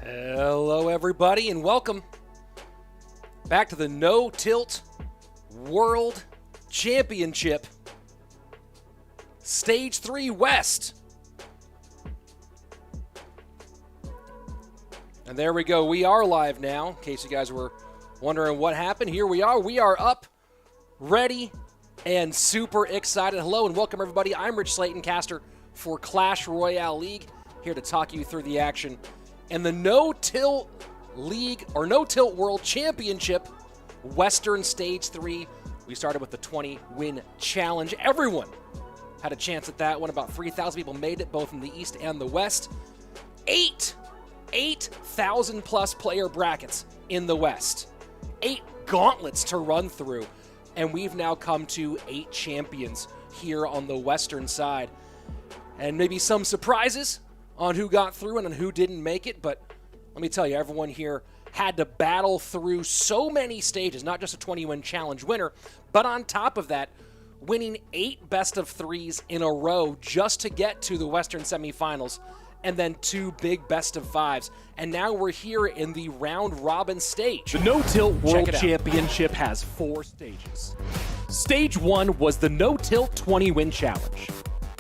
Hello everybody and welcome back to the No Tilt World Championship Stage 3 West. And there we go. We are live now. In case you guys were wondering what happened, here we are. We are up, ready, and super excited. Hello and welcome everybody. I'm RichSlaton, caster for Clash Royale League, here to talk you through the action and the No Tilt League or No Tilt World Championship Western Stage 3. We started with the 20-win challenge. Everyone had a chance at that one. About 3,000 people made it, both in the East and the West. 8,000 plus player brackets in the West. 8 gauntlets to run through. And we've now come to 8 champions here on the Western side. And maybe some surprises on who got through and on who didn't make it, but let me tell you, everyone here had to battle through so many stages, not just a 20-win challenge winner, but on top of that, winning 8 best of 3s in a row just to get to the Western semifinals, and then 2 big best of 5s. And now we're here in the round robin stage. The No Tilt World Championship has 4 stages. Stage 1 was the No Tilt 20-win challenge.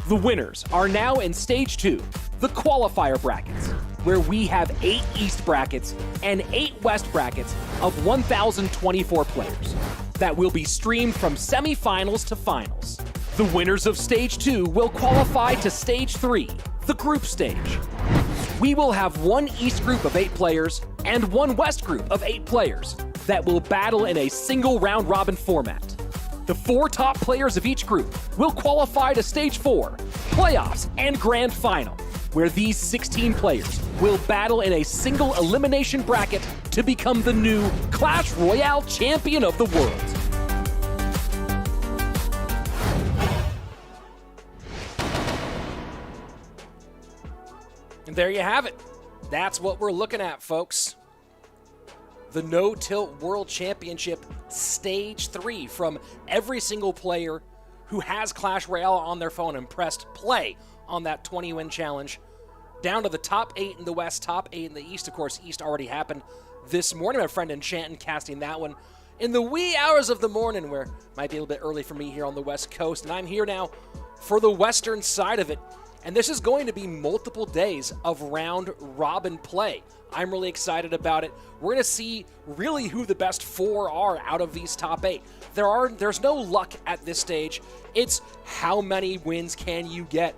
The winners are now in Stage 2, the qualifier brackets, where we have 8 East brackets and 8 West brackets of 1,024 players that will be streamed from semifinals to finals. The winners of Stage 2 will qualify to Stage 3, the group stage. We will have 1 East group of 8 players and 1 West group of 8 players that will battle in a single round-robin format. The 4 top players of each group will qualify to Stage 4, playoffs, and grand final, where these 16 players will battle in a single elimination bracket to become the new Clash Royale champion of the world. And there you have it. That's what we're looking at, folks. The No Tilt World Championship Stage 3, from every single player who has Clash Royale on their phone and pressed play on that 20-win challenge, down to the top 8 in the West, top 8 in the East. Of course, East already happened this morning. My friend Enchantin casting that one in the wee hours of the morning, where it might be a little bit early for me here on the West Coast. And I'm here now for the Western side of it. And this is going to be multiple days of round-robin play. I'm really excited about it. We're going to see really who the best 4 are out of these top 8. There's no luck at this stage. It's how many wins can you get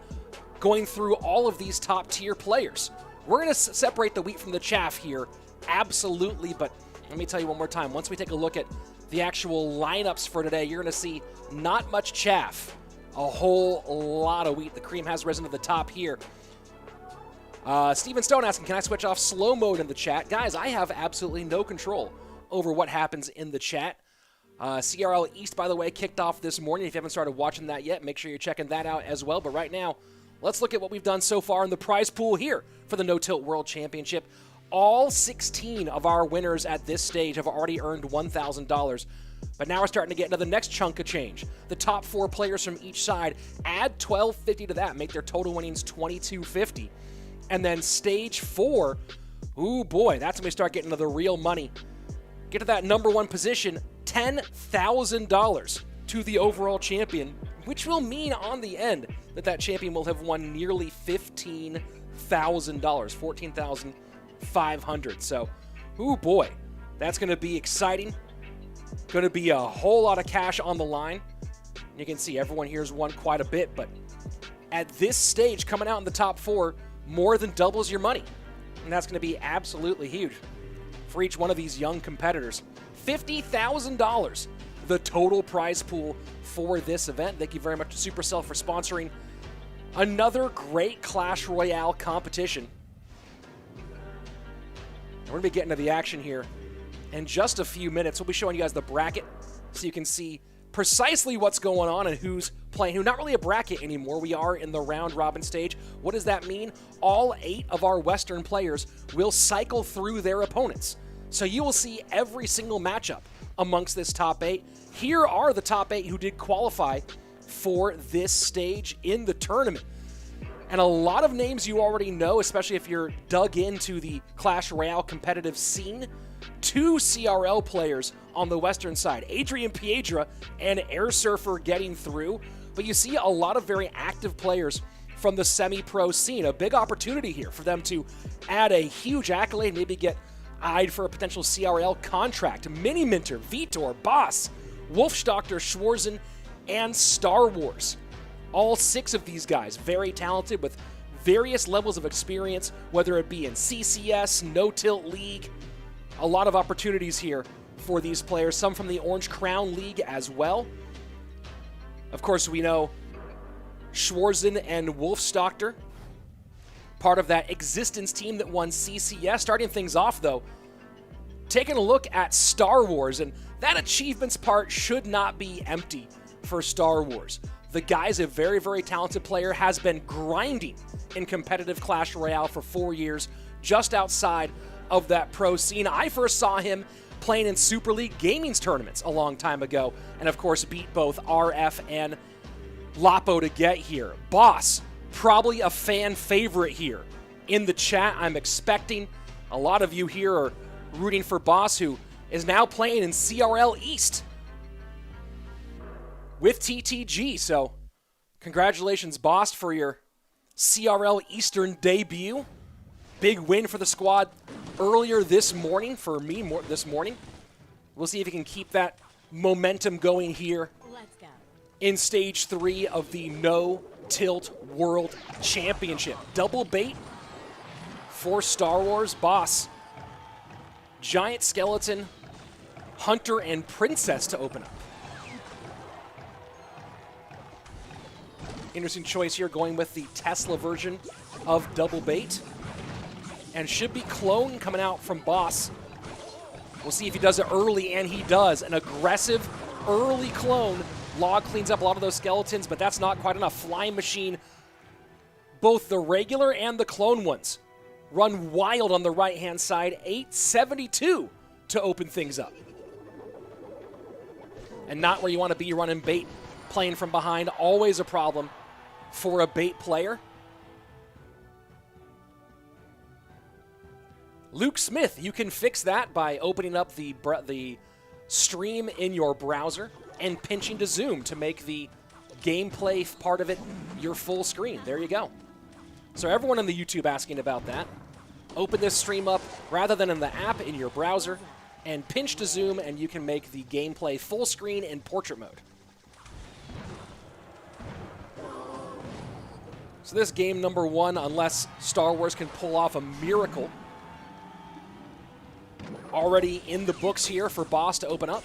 going through all of these top-tier players. We're going to separate the wheat from the chaff here, absolutely. But let me tell you one more time. Once we take a look at the actual lineups for today, you're going to see not much chaff. A whole lot of wheat. The cream has risen to the top here. Steven Stone asking, can I switch off slow mode in the chat? Guys, I have absolutely no control over what happens in the chat. CRL East, by the way, kicked off this morning. If you haven't started watching that yet, make sure you're checking that out as well. But right now, let's look at what we've done so far in the prize pool here for the No Tilt World Championship. All 16 of our winners at this stage have already earned $1,000. But now we're starting to get into the next chunk of change. The top 4 players from each side add $1,250 to that, make their total winnings $2,250. And then stage 4, ooh boy, that's when we start getting to the real money. Get to that number 1 position, $10,000 to the overall champion, which will mean on the end that that champion will have won nearly $15,000, $14,500. So, ooh boy, that's going to be exciting. Going to be a whole lot of cash on the line. You can see everyone here's won quite a bit, but at this stage, coming out in the top 4 more than doubles your money. And that's going to be absolutely huge for each one of these young competitors. $50,000, the total prize pool for this event. Thank you very much to Supercell for sponsoring another great Clash Royale competition. We're going to be getting to the action here in just a few minutes. We'll be showing you guys the bracket so you can see precisely what's going on and who's playing who. Not really a bracket anymore. We are in the round robin stage. What does that mean? All 8 of our Western players will cycle through their opponents. So you will see every single matchup amongst this top 8. Here are the top 8 who did qualify for this stage in the tournament. And a lot of names you already know, especially if you're dug into the Clash Royale competitive scene. 2 CRL players on the western side, adrianpiedracr and airsurfercr getting through. But you see a lot of very active players from the semi-pro scene. A big opportunity here for them to add a huge accolade, maybe get eyed for a potential CRL contract. Mini-Minter, Vitor, Boss, Wolfsdoktor, Schwarzen, and Star Wars. All 6 of these guys, very talented with various levels of experience, whether it be in CCS, No Tilt League. A lot of opportunities here for these players, some from the Orange Crown League as well. Of course, we know Schwarzen and Wolfsdoktor, part of that Existence team that won CCS. Starting things off, though, taking a look at Star Wars, and that achievements part should not be empty for Star Wars. The guy's a very, very talented player, has been grinding in competitive Clash Royale for 4 years, just outside of that pro scene. I first saw him playing in Super League Gaming's tournaments a long time ago, and of course beat both RF and Lapo to get here. Boss, probably a fan favorite here in the chat. I'm expecting a lot of you here are rooting for Boss, who is now playing in CRL East with TTG. So congratulations, Boss, for your CRL Eastern debut. Big win for the squad earlier this morning, for me this morning. We'll see if he can keep that momentum going here in Stage 3 of the No Tilt World Championship. Double bait for Star Wars. Boss, Giant Skeleton, Hunter, and Princess to open up. Interesting choice here, going with the Tesla version of double bait. And should be Clone coming out from Boss. We'll see if he does it early, and he does. An aggressive early Clone. Log cleans up a lot of those skeletons, but that's not quite enough. Flying Machine, both the regular and the Clone ones, run wild on the right-hand side. 872 to open things up. And not where you want to be running bait, playing from behind. Always a problem for a bait player. Luke Smith, you can fix that by opening up the stream in your browser and pinching to zoom to make the gameplay part of it your full screen. There you go. So everyone in the YouTube asking about that. Open this stream up rather than in the app in your browser and pinch to zoom, and you can make the gameplay full screen in portrait mode. So this game number 1, unless Star Wars can pull off a miracle, already in the books here for Boss to open up.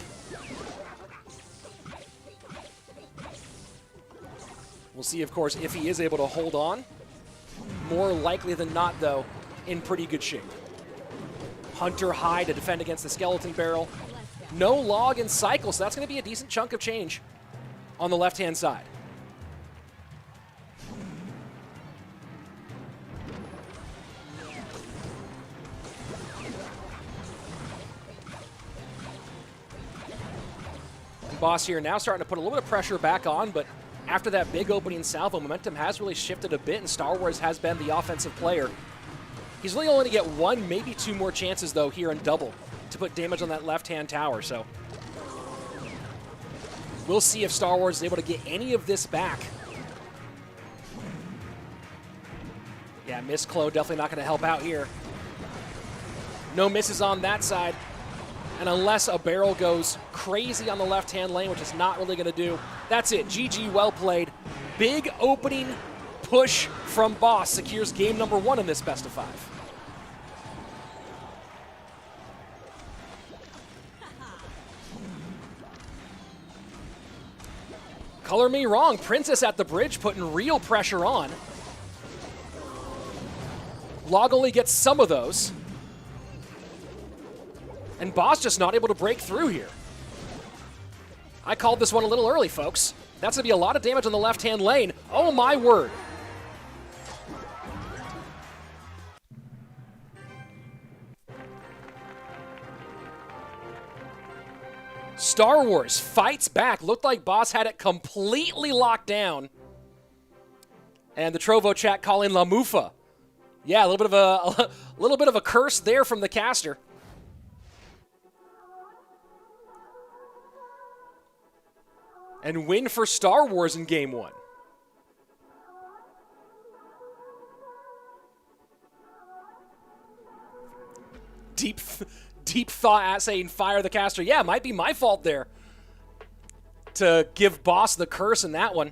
We'll see, of course, if he is able to hold on. More likely than not, though, in pretty good shape. Hunter high to defend against the skeleton barrel. No log and cycle, so that's going to be a decent chunk of change on the left-hand side. Boss here now starting to put a little bit of pressure back on, but after that big opening salvo, momentum has really shifted a bit, and Star Wars has been the offensive player. He's really only going to get 1, maybe 2 more chances, though, here in double to put damage on that left-hand tower, so we'll see if Star Wars is able to get any of this back. Yeah, Miss Clo definitely not going to help out here. No misses on that side. And unless a barrel goes crazy on the left-hand lane, which is not really going to do, that's it. GG, well played. Big opening push from Boss secures game number 1 in this best of 5. Color me wrong. Princess at the bridge putting real pressure on. Log only gets some of those. And Boss just not able to break through here. I called this one a little early, folks. That's going to be a lot of damage on the left-hand lane. Oh, my word. Star Wars fights back. Looked like Boss had it completely locked down. And the Trovo chat calling La Mufa. Yeah, a little bit of a curse there from the caster. And win for Star Wars in game 1. Deep thought at saying fire the caster. Yeah, it might be my fault there to give Boss the curse in that one.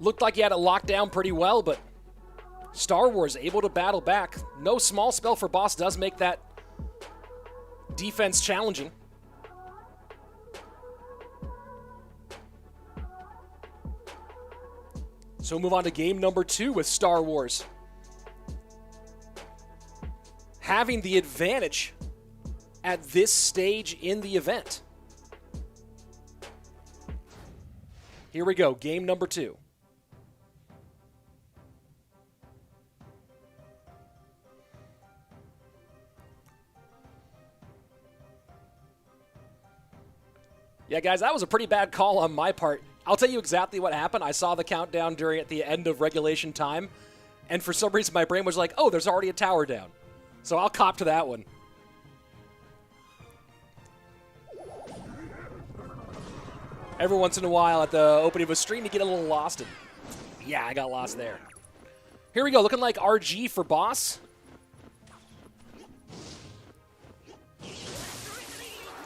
Looked like he had it locked down pretty well, but Star Wars able to battle back. No small spell for Boss does make that defense challenging. So we'll move on to game number 2 with Star Wars having the advantage at this stage in the event. Here we go, game number 2. Yeah, guys, that was a pretty bad call on my part. I'll tell you exactly what happened. I saw the countdown at the end of regulation time, and for some reason my brain was like, oh, there's already a tower down. So I'll cop to that one. Every once in a while at the opening of a stream, you get a little lost. And yeah, I got lost there. Here we go, looking like RG for Boss.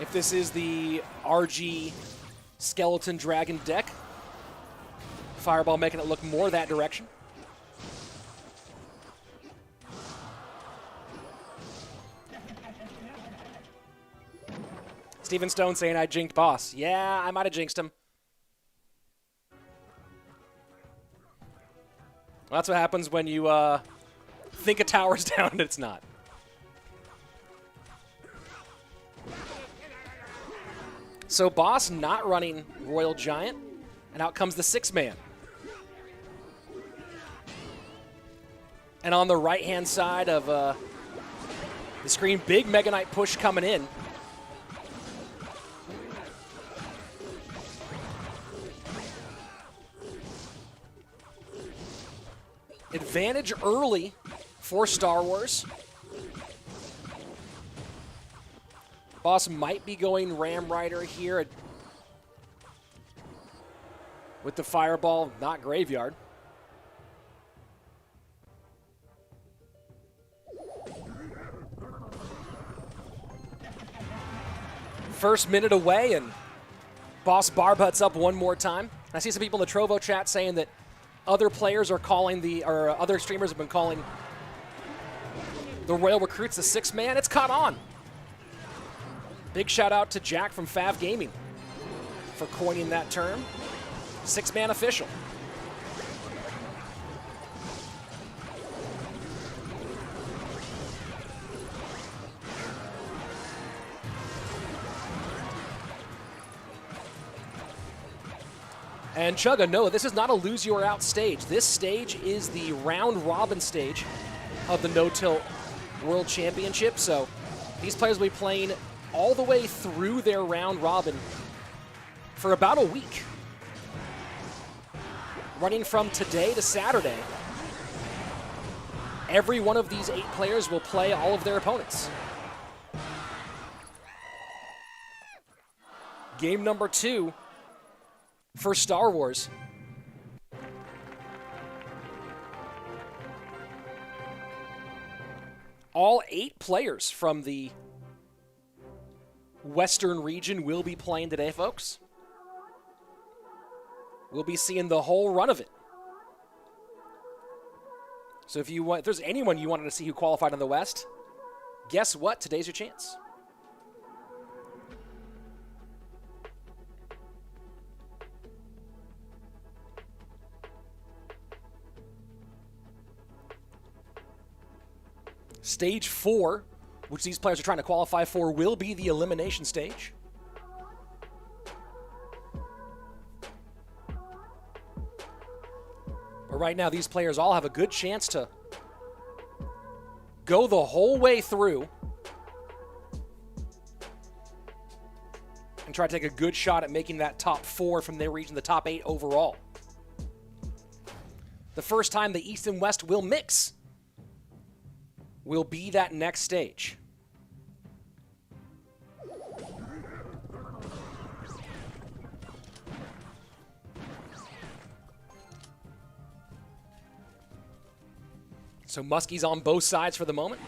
If this is the RG Skeleton Dragon deck, Fireball making it look more that direction. Steven Stone saying I jinked Boss. Yeah, I might have jinxed him. Well, that's what happens when you think a tower's down and it's not. So Boss not running Royal Giant, and out comes the 6-man. And on the right-hand side of the screen, big Mega Knight push coming in. Advantage early for Star Wars. Boss might be going Ram Rider here with the Fireball, not Graveyard. First minute away, and Boss Barb Hut's up one more time. I see some people in the Trovo chat saying that other players are calling other streamers have been calling the Royal Recruits the 6-man. It's caught on. Big shout out to Jack from Fav Gaming for coining that term. 6-man official. And Chugga, no, this is not a lose you or out stage. This stage is the round robin stage of the No Tilt World Championship. So these players will be playing all the way through their round robin for about a week. Running from today to Saturday. Every one of these 8 players will play all of their opponents. Game number 2 for Star Wars. All 8 players from the Western region will be playing today, folks. We'll be seeing the whole run of it. So if there's anyone you wanted to see who qualified in the West, guess what? Today's your chance. Stage 4, which these players are trying to qualify for, will be the elimination stage. But right now, these players all have a good chance to go the whole way through and and try to take a good shot at making that top 4 from their region, the top 8 overall. The first time the East and West will mix will be that next stage. So Muskie's on both sides for the moment.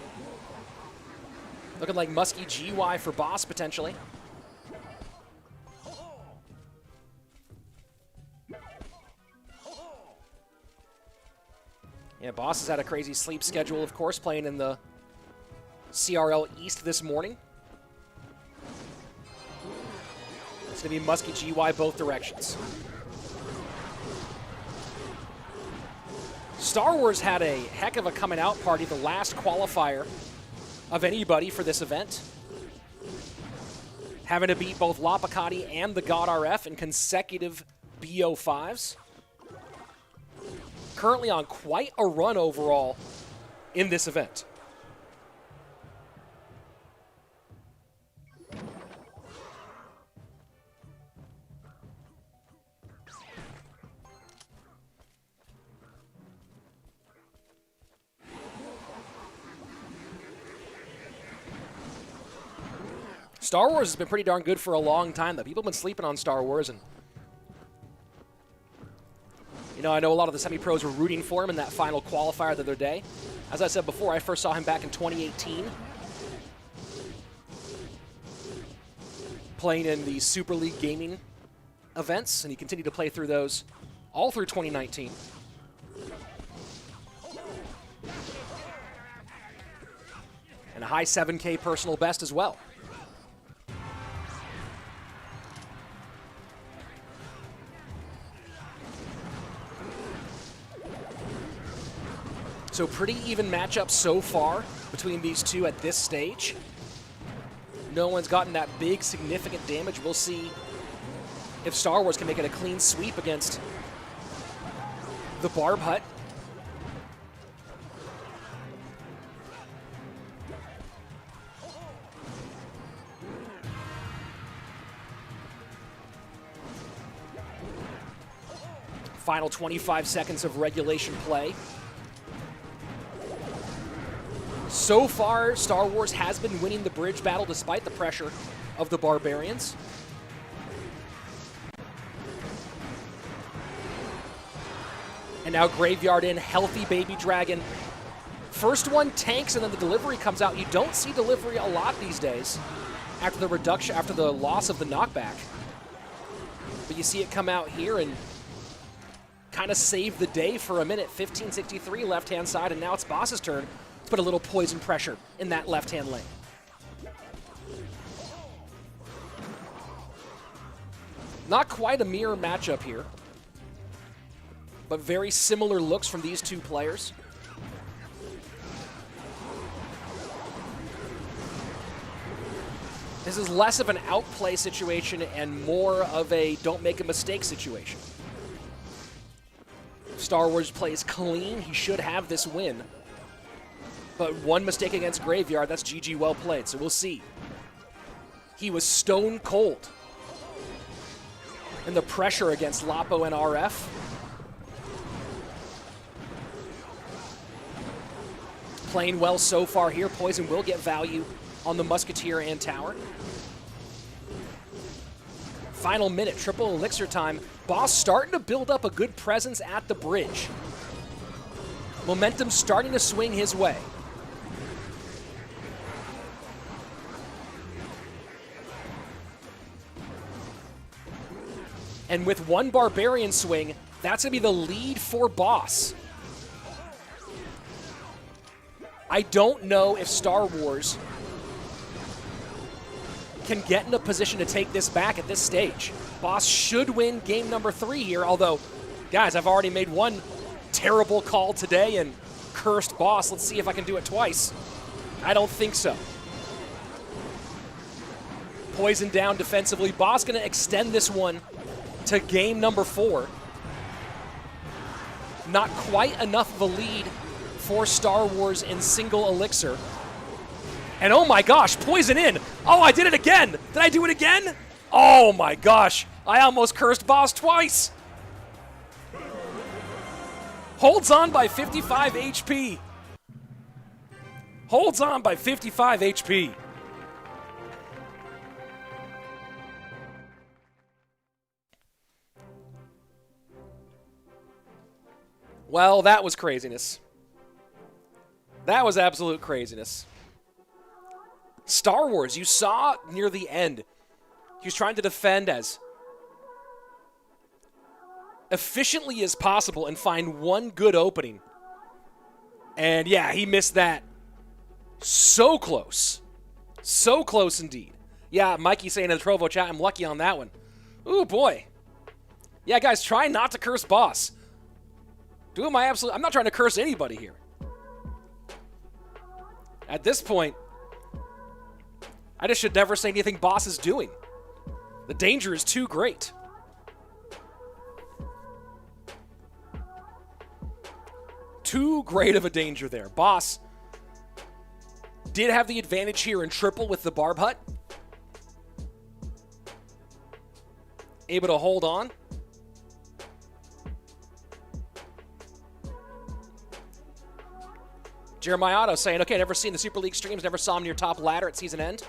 Looking like Muskie GY for Boss, potentially. Yeah, Boss has had a crazy sleep schedule, of course, playing in the CRL East this morning. It's going to be Muskie GY both directions. Star Wars had a heck of a coming out party, the last qualifier of anybody for this event. Having to beat both Lapakati and the God RF in consecutive BO5s. Currently on quite a run overall in this event. Star Wars has been pretty darn good for a long time, though. People have been sleeping on Star Wars, and you know, I know a lot of the semi-pros were rooting for him in that final qualifier the other day. As I said before, I first saw him back in 2018, playing in the Super League gaming events, and he continued to play through those all through 2019. And a high 7K personal best as well. So pretty even matchup so far between these two at this stage. No one's gotten that big, significant damage. We'll see if Star Wars can make it a clean sweep against the Barb Hut. Final 25 seconds of regulation play. So far, Star Wars has been winning the bridge battle despite the pressure of the Barbarians. And now Graveyard in, healthy Baby Dragon. First one tanks and then the delivery comes out. You don't see delivery a lot these days after the reduction, after the loss of the knockback. But you see it come out here and kind of save the day for a minute. 1563 left-hand side, and now it's Boss's turn. Put a little poison pressure in that left-hand lane. Not quite a mirror matchup here, but very similar looks from these two players. This is less of an outplay situation and more of a don't make a mistake situation. Star Wars plays clean. He should have this win. But one mistake against Graveyard, that's GG well played, so we'll see. He was stone cold. And the pressure against Lapo and RF. Playing well so far here. Poison will get value on the Musketeer and Tower. Final minute, triple elixir time. Boss starting to build up a good presence at the bridge. Momentum starting to swing his way. And with one Barbarian swing, that's going to be the lead for Boss. I don't know if Star Wars can get in a position to take this back at this stage. Boss should win game number 3 here, although, guys, I've already made one terrible call today and cursed Boss. Let's see if I can do it twice. I don't think so. Poison down defensively. Boss going to extend this one to game number 4. Not quite enough of a lead for Star Wars in single elixir. And oh my gosh, Poison in. Oh, I did it again. Did I do it again? Oh my gosh! I almost cursed Boss twice! Holds on by 55 HP. Holds on by 55 HP. Well, that was craziness. That was absolute craziness. Star Wars, you saw near the end, he was trying to defend as efficiently as possible and find one good opening. And yeah, he missed that. So close. So close indeed. Yeah, Mikey saying in the Trovo chat, I'm lucky on that one. Ooh, boy. Yeah, guys, try not to curse Boss. I'm not trying to curse anybody here. At this point, I just should never say anything Boss is doing. The danger is too great. Too great of a danger there. Boss did have the advantage here in triple with the Barb Hut. Able to hold on. Jeremiah Otto saying, okay, never seen the Super League streams, never saw him near top ladder at season end.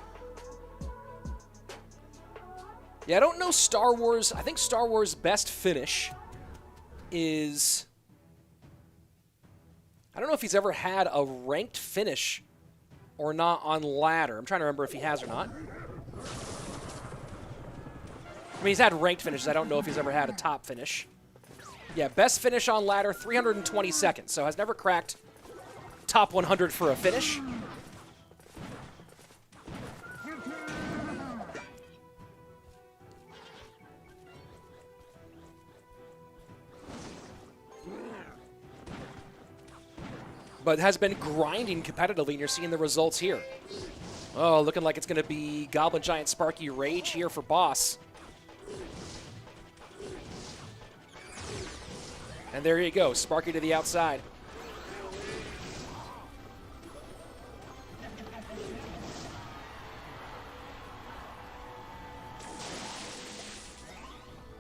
Yeah, I don't know Star Wars. I think Star Wars' best finish is... I don't know if he's ever had a ranked finish or not on ladder. I'm trying to remember if he has or not. I mean, he's had ranked finishes. I don't know if he's ever had a top finish. Yeah, best finish on ladder, 320 seconds. So has never cracked top 100 for a finish. But has been grinding competitively, and you're seeing the results here. Oh, looking like it's going to be Goblin Giant Sparky Rage here for Boss. And there you go, Sparky to the outside.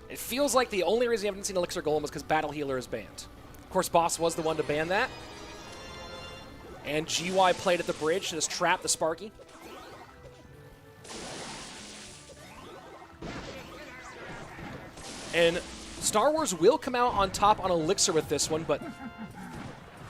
It feels like the only reason you haven't seen Elixir Golem is because Battle Healer is banned. Of course, Boss was the one to ban that. And GY played at the bridge to just trap the Sparky. And Star Wars will come out on top on Elixir with this one, but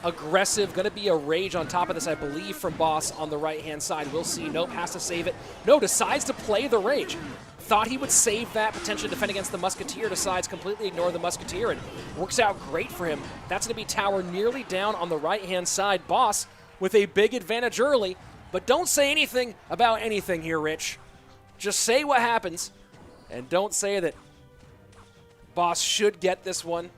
aggressive. Going to be a Rage on top of this, I believe, from Boss on the right-hand side. We'll see. Nope, has to save it. No, decides to play the Rage. Thought he would save that, potentially defend against the Musketeer, decides completely ignore the Musketeer, and works out great for him. That's going to be tower nearly down on the right-hand side. Boss with a big advantage early, but don't say anything about anything here, Rich. Just say what happens, and don't say that Boss should get this one.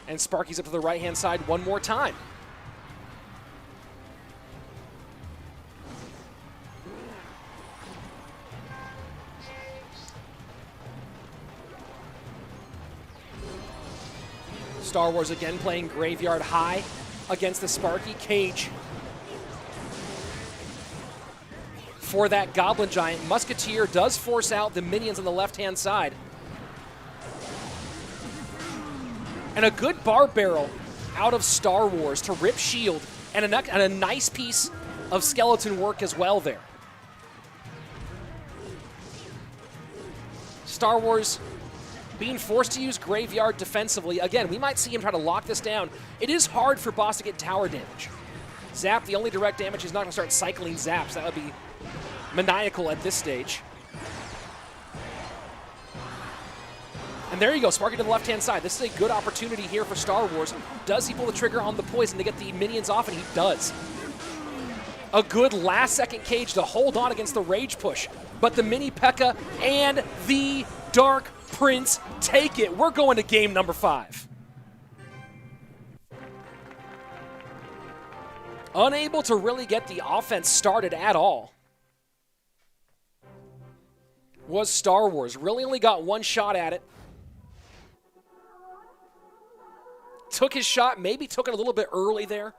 And Sparky's up to the right-hand side one more time. Star Wars again playing Graveyard High against the Sparky. Cage for that Goblin Giant. Musketeer does force out the minions on the left-hand side. And a good Barb Barrel out of Star Wars to rip shield, and a nice piece of skeleton work as well there. Star Wars being forced to use Graveyard defensively. Again, we might see him try to lock this down. It is hard for Boss to get tower damage. Zap, the only direct damage, he's not going to start cycling zaps. That would be maniacal at this stage. And there you go, Sparky to the left-hand side. This is a good opportunity here for Star Wars. Does he pull the trigger on the poison to get the minions off? And he does. A good last-second cage to hold on against the Rage push. But the Mini P.E.K.K.A. and the Dark Prince take it. We're going to game number 5. Unable to really get the offense started at all was Star Wars. Really only got one shot at it. took his shot, maybe took it a little bit early there.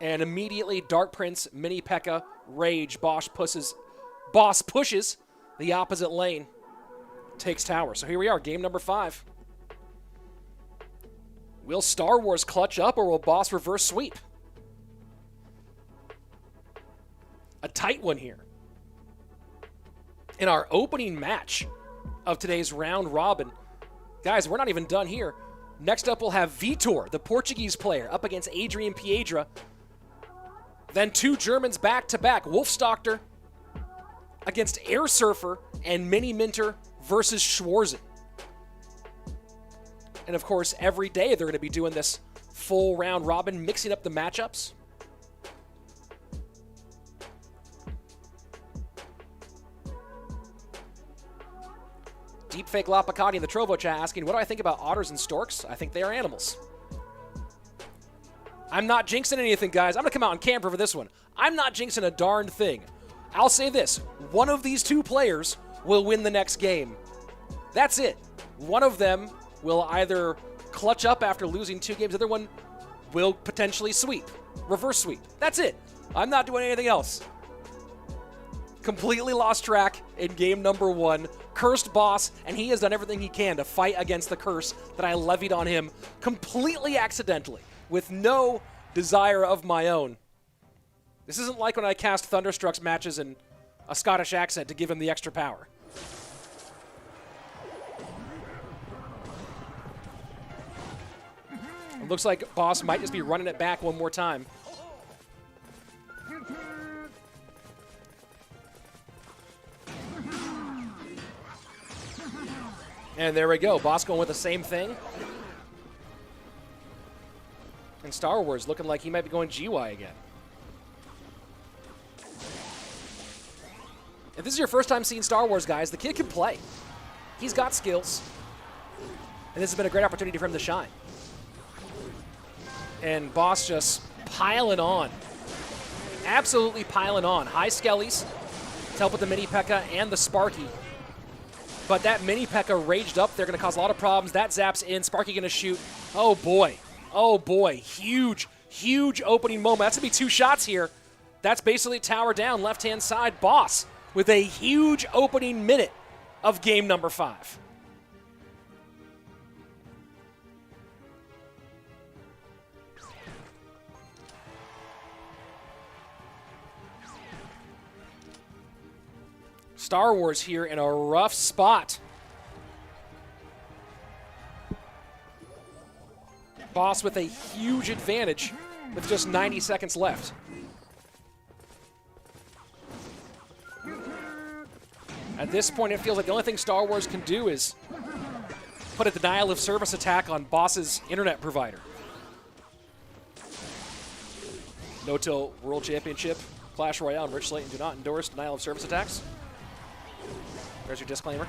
And immediately, Dark Prince, Mini P.E.K.K.A, Rage, Boss pushes the opposite lane, takes tower. So here we are, game number 5. Will Star Wars clutch up, or will Boss reverse sweep? A tight one here. In our opening match of today's round robin. Guys, we're not even done here. Next up, we'll have Vitor, the Portuguese player, up against adrianpiedracr. Then 2 Germans back-to-back. Wolfsdoktor against airsurfercr and Mini Minter versus Schwarzen. And of course, every day they're going to be doing this full round robin, mixing up the matchups. Deepfake Lapacati in the Trovo chat asking, what do I think about otters and storks? I think they are animals. I'm not jinxing anything, guys. I'm going to come out on camera for this one. I'm not jinxing a darned thing. I'll say this. One of these 2 players will win the next game. That's it. One of them will either clutch up after losing 2 games. The other one will potentially sweep. Reverse sweep. That's it. I'm not doing anything else. Completely lost track in game number 1. Cursed Boss, and he has done everything he can to fight against the curse that I levied on him completely accidentally, with no desire of my own. This isn't like when I cast Thunderstruck's matches in a Scottish accent to give him the extra power. It looks like Boss might just be running it back one more time. And there we go. Boss going with the same thing. And Star Wars looking like he might be going GY again. If this is your first time seeing Star Wars, guys, the kid can play. He's got skills. And this has been a great opportunity for him to shine. And Boss just piling on. Absolutely piling on. High skellies to help with the Mini P.E.K.K.A and the Sparky. But that Mini P.E.K.K.A raged up. They're going to cause a lot of problems. That zaps in. Sparky going to shoot. Oh, boy. Oh, boy. Huge, huge opening moment. That's going to be 2 shots here. That's basically tower down, left-hand side. Boss with a huge opening minute of game number 5. Star Wars here in a rough spot. Boss with a huge advantage with just 90 seconds left. At this point, it feels like the only thing Star Wars can do is put a denial of service attack on Boss's internet provider. No-Till World Championship, Clash Royale, and RichSlaton do not endorse denial of service attacks. There's your disclaimer.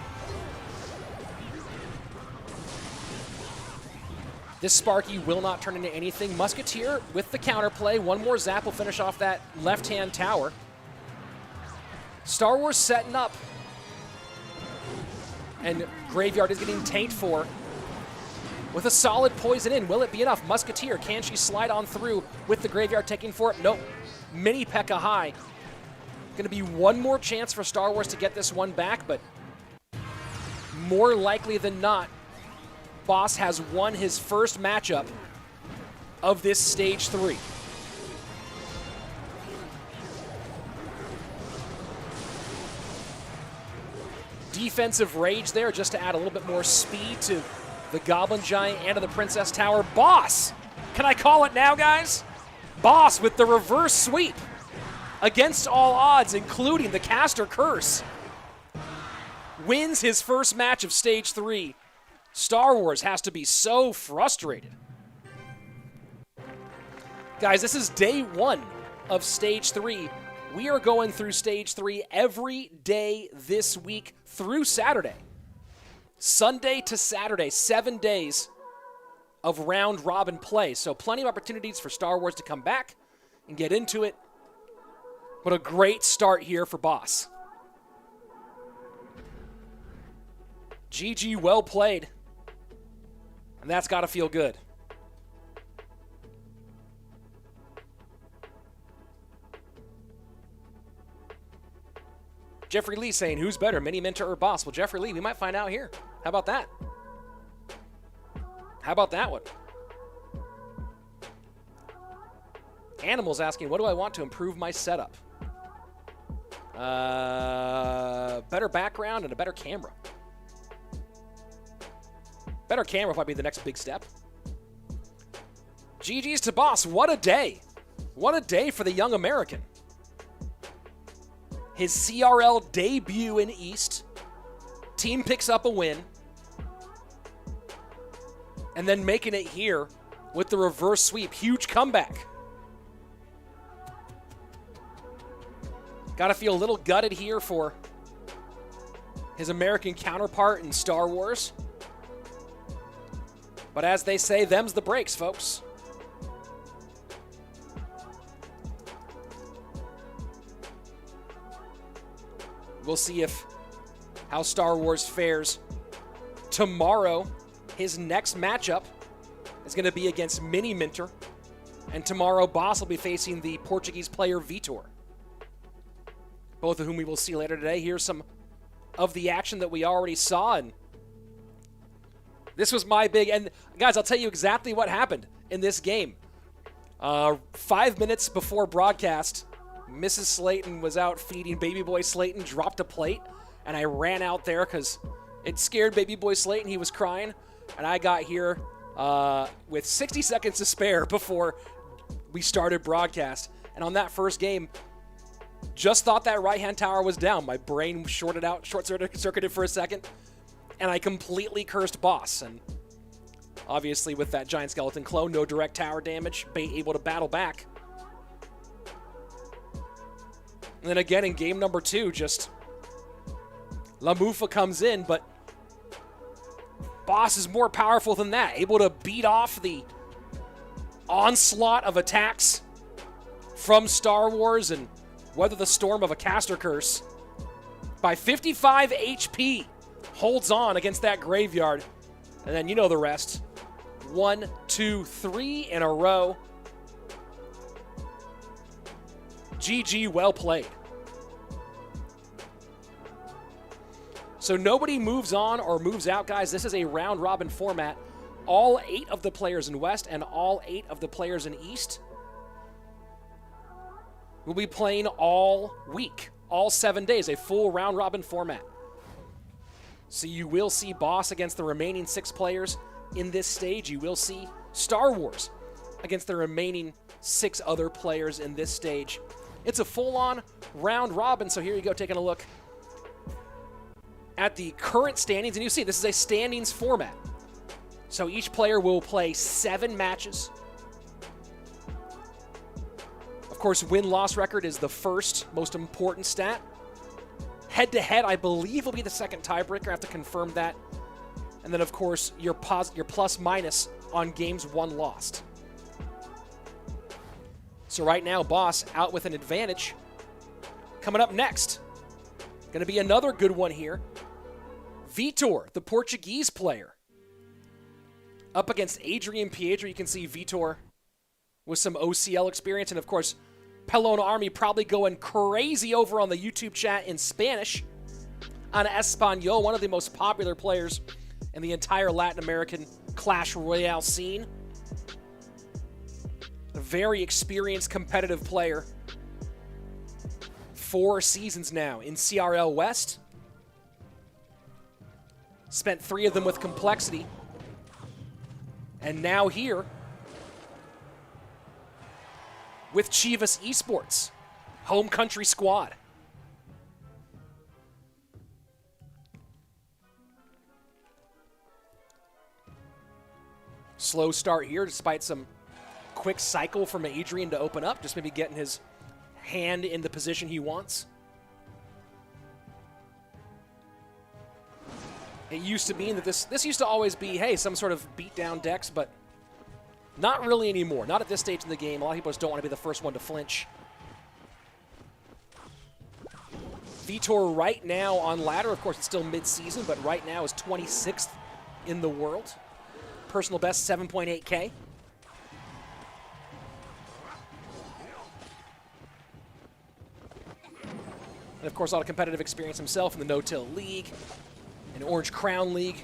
This Sparky will not turn into anything. Musketeer with the counterplay. One more zap will finish off that left-hand tower. Star Wars setting up. And Graveyard is getting tanked for with a solid poison in. Will it be enough? Musketeer, can she slide on through with the Graveyard taking for it? Nope. Mini P.E.K.K.A high. Going to be one more chance for Star Wars to get this one back, but more likely than not, Boss has won his first matchup of this stage 3. Defensive rage there just to add a little bit more speed to the Goblin Giant and to the Princess Tower. Boss! Can I call it now, guys? Boss with the reverse sweep against all odds, including the caster curse. Wins his first match of stage 3. Star Wars has to be so frustrated. Guys, this is day 1 of stage 3. We are going through stage 3 every day this week through Saturday. Sunday to Saturday, 7 days of round robin play. So plenty of opportunities for Star Wars to come back and get into it. What a great start here for Boss. GG, well played. And that's got to feel good. Jeffrey Lee saying, who's better, Mini Minter or Boss? Well, Jeffrey Lee, we might find out here. How about that? How about that one? Animal's asking, what do I want to improve my setup? Better background and a better camera. Better camera might be the next big step. GG's to Boss. What a day. What a day for the young American. His CRL debut in East. Team picks up a win. And then making it here with the reverse sweep. Huge comeback. Gotta feel a little gutted here for his American counterpart in Star Wars. But as they say, them's the breaks, folks. We'll see how Star Wars fares tomorrow. His next matchup is going to be against Mini Minter. And tomorrow, Boss will be facing the Portuguese player Vitor. Both of whom we will see later today. Here's some of the action that we already saw. And this was my big... And guys, I'll tell you exactly what happened in this game. 5 minutes before broadcast, Mrs. Slaton was out feeding baby boy Slaton, dropped a plate, and I ran out there because it scared baby boy Slaton. He was crying, and I got here with 60 seconds to spare before we started broadcast. And on that first game, just thought that right-hand tower was down. My brain short-circuited for a second, and I completely cursed Boss. And obviously with that giant skeleton clone, no direct tower damage, Bait able to battle back. And then again in game number 2, just Lamufa comes in, but Boss is more powerful than that. Able to beat off the onslaught of attacks from Star Wars and weather the storm of a caster curse. By 55 HP, holds on against that graveyard. And then you know the rest. 1, 2, 3 in a row. GG, well played. So nobody moves on or moves out, guys. This is a round-robin format. All 8 of the players in West and all 8 of the players in East will be playing all week, all 7 days, a full round-robin format. So you will see Boss against the remaining 6 players in this stage. You will see Star Wars against the remaining 6 other players in this stage. It's a full-on round-robin, so here you go, taking a look at the current standings, and you see this is a standings format. So each player will play 7 matches. Of course, win-loss record is the first most important stat. Head-to-head, I believe, will be the second tiebreaker. I have to confirm that. And then, of course, your plus-minus on games won lost. So right now, Boss out with an advantage. Coming up next, going to be another good one here. Vitor, the Portuguese player, up against adrianpiedracr. You can see Vitor with some OCL experience. And, of course, Pelon Army probably going crazy over on the YouTube chat in Spanish. On Espanol, one of the most popular players in the entire Latin American Clash Royale scene. A very experienced competitive player. 4 seasons now in CRL West. Spent 3 of them with Complexity. And now here with Chivas Esports, home country squad. Slow start here despite some quick cycle from Adrian to open up, just maybe getting his hand in the position he wants. It used to mean that this used to always be, hey, some sort of beat-down decks, but not really anymore. Not at this stage in the game. A lot of people just don't want to be the first one to flinch. Vitor right now on ladder. Of course, it's still mid-season, but right now is 26th in the world. Personal best, 7.8K. And of course, a lot of competitive experience himself in the No-Till League, in Orange Crown League,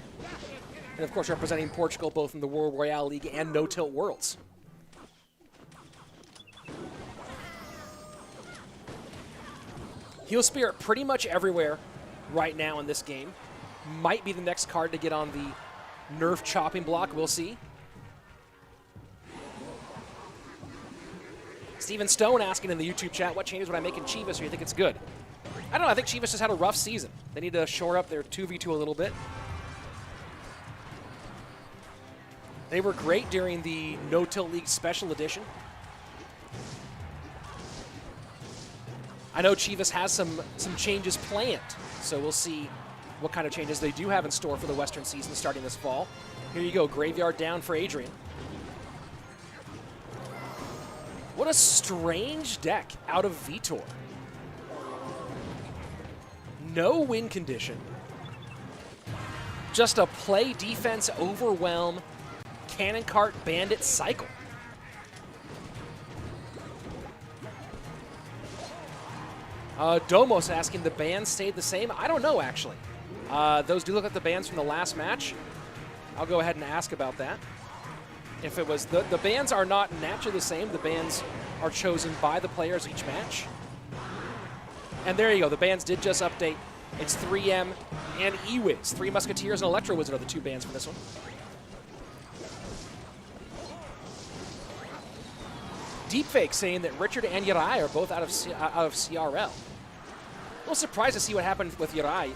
and of course representing Portugal both in the World Royale League and No-Tilt Worlds. Heal Spirit pretty much everywhere right now in this game. Might be the next card to get on the nerf chopping block, we'll see. Steven Stone asking in the YouTube chat, what changes would I make in Chivas, or you think it's good? I don't know, I think Chivas just had a rough season. They need to shore up their 2v2 a little bit. They were great during the No-Till League Special Edition. I know Chivas has some changes planned, so we'll see what kind of changes they do have in store for the Western season starting this fall. Here you go, Graveyard down for Adrian. What a strange deck out of Vitor. No win condition. Just a play, defense, overwhelm, cannon cart, bandit cycle. Domos asking, the bans stayed the same? I don't know, actually. Those do look like the bans from the last match. I'll go ahead and ask about that. If it was, the bans are not naturally the same. The bans are chosen by the players each match. And there you go. The bans did just update. It's 3M and eWiz. 3 Musketeers and Electro Wizard are the 2 bans for this one. Deepfake saying that Richard and Uri are both out of CRL. A little surprised to see what happened with Uri.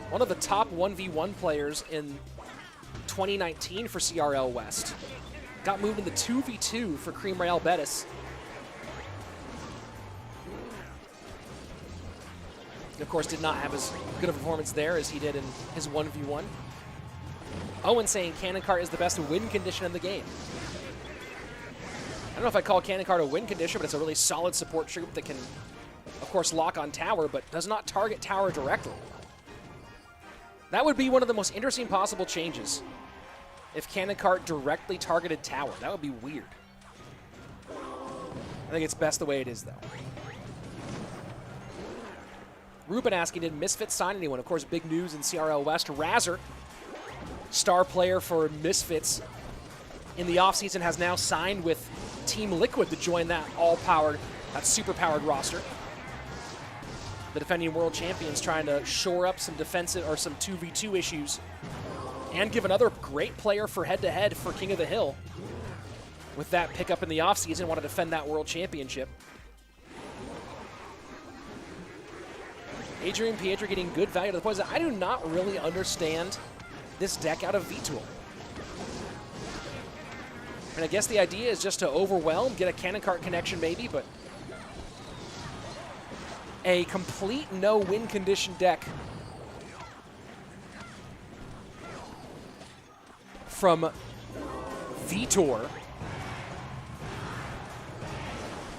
One of the top 1v1 players in 2019 for CRL West. Got moved into 2v2 for Cream Real Betis. And of course, did not have as good a performance there as he did in his 1v1. Owen saying Cannon Cart is the best win condition in the game. I don't know if I call Cannon Cart a win condition, but it's a really solid support troop that can, of course, lock on tower, but does not target tower directly. That would be one of the most interesting possible changes. If Cannon Cart directly targeted tower, that would be weird. I think it's best the way it is, though. Ruben asking, did Misfits sign anyone? Of course, big news in CRL West. Razor, star player for Misfits in the offseason, has now signed with Team Liquid to join that all-powered, that super-powered roster. The defending world champions trying to shore up some defensive or some 2v2 issues and give another great player for head-to-head for King of the Hill. With that pickup in the offseason, want to defend that world championship. adrianpiedracr getting good value to the point that I do not really understand this deck out of Vitor. And I guess the idea is just to overwhelm, get a Cannon Cart connection maybe, but a complete no-win condition deck from Vitor.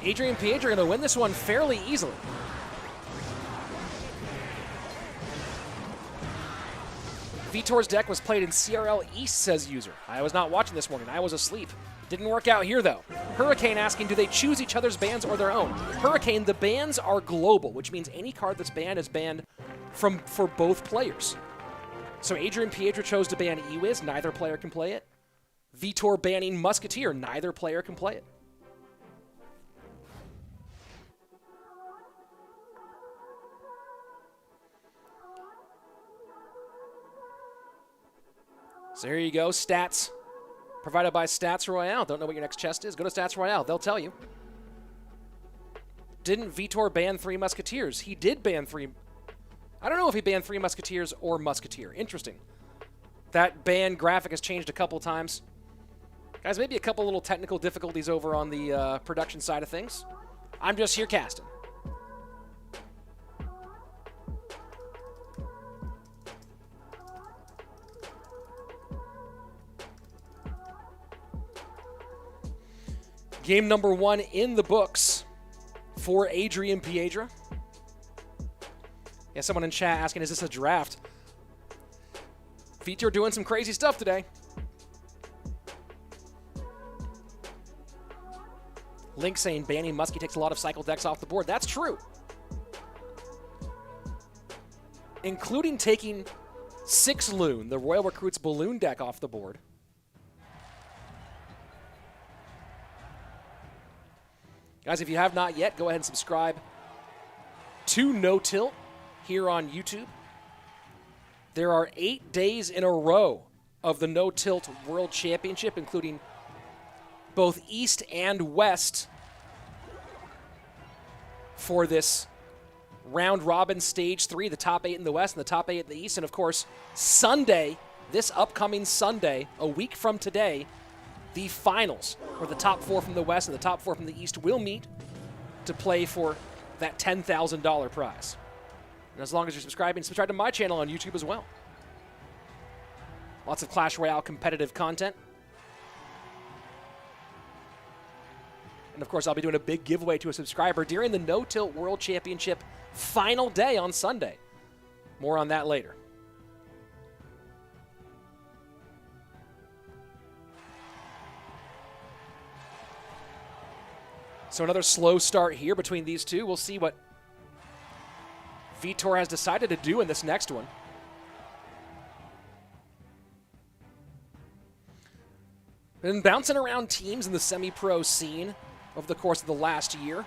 adrianpiedracr going to win this one fairly easily. Vitor's deck was played in CRL East, says user. I was not watching this morning. I was asleep. Didn't work out here, though. Hurricane asking, do they choose each other's bans or their own? Hurricane, the bans are global, which means any card that's banned is banned for both players. So adrianpiedracr chose to ban eWiz. Neither player can play it. Vitor banning Musketeer. Neither player can play it. So there you go, stats provided by Stats Royale. Don't know what your next chest is? Go to Stats Royale, they'll tell you. Didn't Vitor ban 3 Musketeers? He did ban 3. I don't know if he banned 3 Musketeers or Musketeer. Interesting. That ban graphic has changed a couple times. Guys, maybe a couple little technical difficulties over on the production side of things. I'm just here casting. Game number 1 in the books for adrianpiedracr. Yeah, someone in chat asking, is this a draft? Vitor doing some crazy stuff today. Link saying banning Muskie takes a lot of cycle decks off the board. That's true. including taking 6 Loon, the Royal Recruits balloon deck, off the board. Guys, if you have not yet, go ahead and subscribe to No Tilt here on YouTube. There are 8 days in a row of the No Tilt World Championship, including both East and West for this round robin stage 3, the top 8 in the West and the top 8 in the East. And of course, Sunday, this upcoming Sunday, a week from today, the finals, where the top 4 from the West and the top 4 from the East will meet to play for that $10,000 prize. And as long as you're subscribing, subscribe to my channel on YouTube as well. Lots of Clash Royale competitive content. And of course, I'll be doing a big giveaway to a subscriber during the No Tilt World Championship final day on Sunday. More on that later. So another slow start here between these two. We'll see what Vitor has decided to do in this next one. Been bouncing around teams in the semi-pro scene over the course of the last year.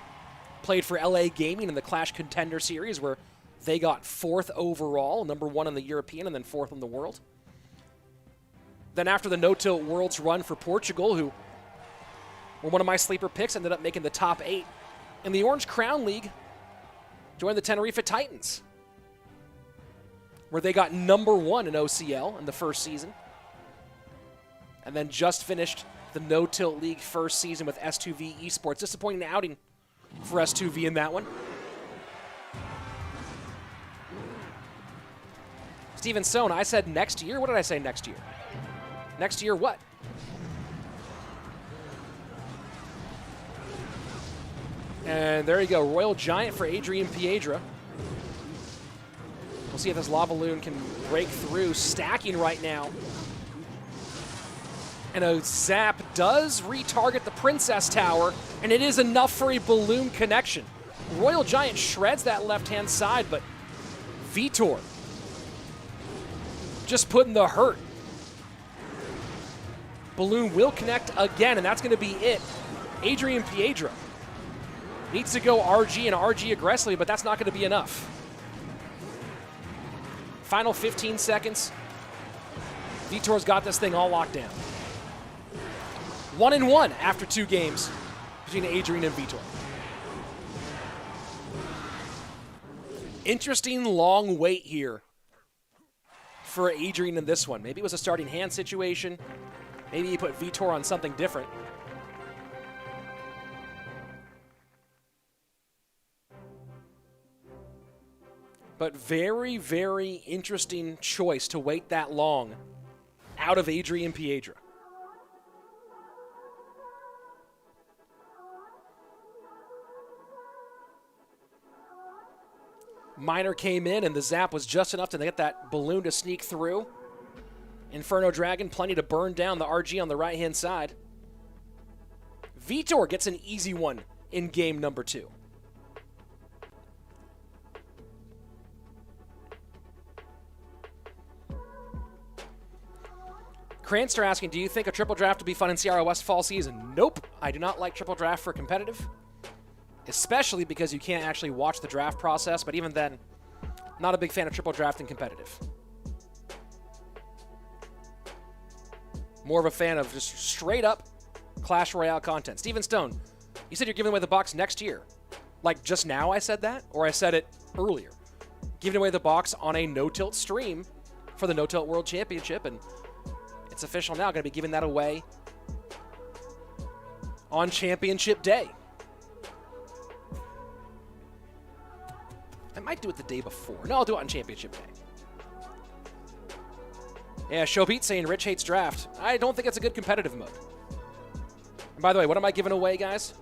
Played for LA Gaming in the Clash Contender Series, where they got 4th overall, number 1 in the European, and then 4th in the world. Then after the No Tilt Worlds run for Portugal, who were one of my sleeper picks, ended up making the top 8 in the Orange Crown League, joined the Tenerife Titans, where they got number 1 in OCL in the first season, and then just finished the No Tilt League first season with S2V Esports. Disappointing outing for S2V in that one. Steven Stone, I said next year? What did I say next year? Next year what? And there you go, Royal Giant for adrianpiedracr. We'll see if this Lava Loon can break through, stacking right now. And a zap does retarget the Princess Tower, and it is enough for a balloon connection. Royal Giant shreds that left-hand side, but Vitor just putting the hurt. Balloon will connect again, and that's going to be it. adrianpiedracr needs to go RG and RG aggressively, but that's not going to be enough. Final 15 seconds. Vitor's got this thing all locked down. 1-1 after 2 games between Adrian and Vitor. Interesting long wait here for Adrian in this one. Maybe it was a starting hand situation. Maybe he put Vitor on something different. But very, very interesting choice to wait that long out of adrianpiedracr. Miner came in, and the zap was just enough to get that balloon to sneak through. Inferno Dragon, plenty to burn down the RG on the right-hand side. Vitor gets an easy one in game number 2. Cranster asking, do you think a triple draft would be fun in CR West fall season? Nope, I do not like triple draft for competitive. Especially because you can't actually watch the draft process, but even then, not a big fan of triple draft in competitive. More of a fan of just straight up Clash Royale content. Steven Stone, you said you're giving away the box next year. Like just now I said that? Or I said it earlier? Giving away the box on a No Tilt stream for the No Tilt World Championship, and it's official now. Going to be giving that away on Championship Day. I might do it the day before. No, I'll do it on Championship Day. Yeah, Showbeat saying Rich hates draft. I don't think it's a good competitive mode. And by the way, what am I giving away, guys?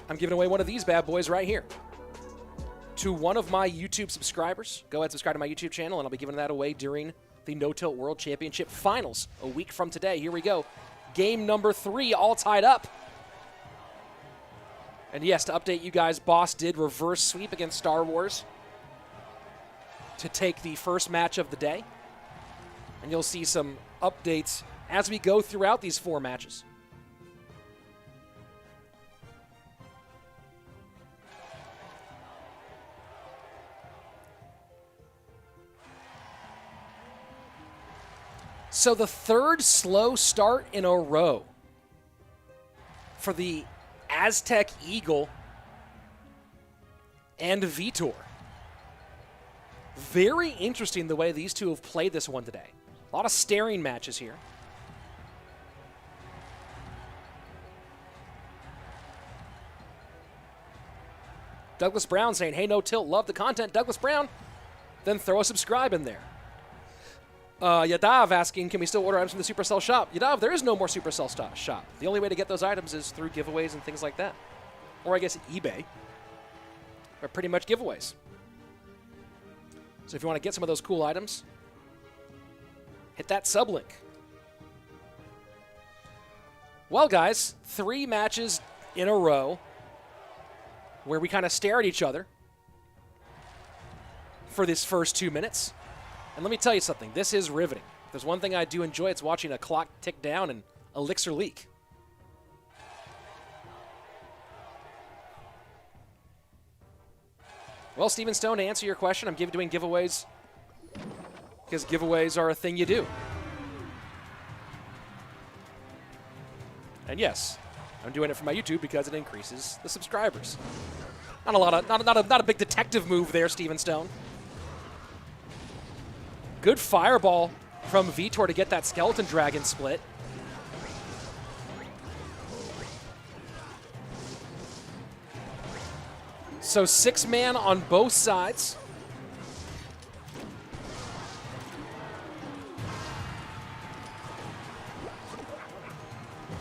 I'm giving away one of these bad boys right here to one of my YouTube subscribers. Go ahead and subscribe to my YouTube channel, and I'll be giving that away during the No Tilt World Championship Finals a week from today. Here we go. Game number 3, all tied up. And yes, to update you guys, Boss did reverse sweep against Star Wars. to take the first match of the day. And you'll see some updates as we go throughout these 4 matches. So the 3rd slow start in a row for the Aztec Eagle and Vitor. Very interesting the way these two have played this one today. A lot of staring matches here. Douglas Brown saying, hey, no tilt, love the content. Douglas Brown, then throw a subscribe in there. Yadav asking, can we still order items from the Supercell shop? Yadav, there is no more Supercell shop. The only way to get those items is through giveaways and things like that. Or I guess eBay. Or pretty much giveaways. So if you want to get some of those cool items, hit that sub link. Well, guys, 3 matches in a row where we kind of stare at each other for this first 2 minutes. And let me tell you something, this is riveting. If there's one thing I do enjoy, it's watching a clock tick down and elixir leak. Well, Steven Stone, to answer your question, I'm doing giveaways because giveaways are a thing you do. And yes, I'm doing it for my YouTube because it increases the subscribers. Not a big detective move there, Steven Stone. Good fireball from Vitor to get that Skeleton Dragon split. So 6-man on both sides.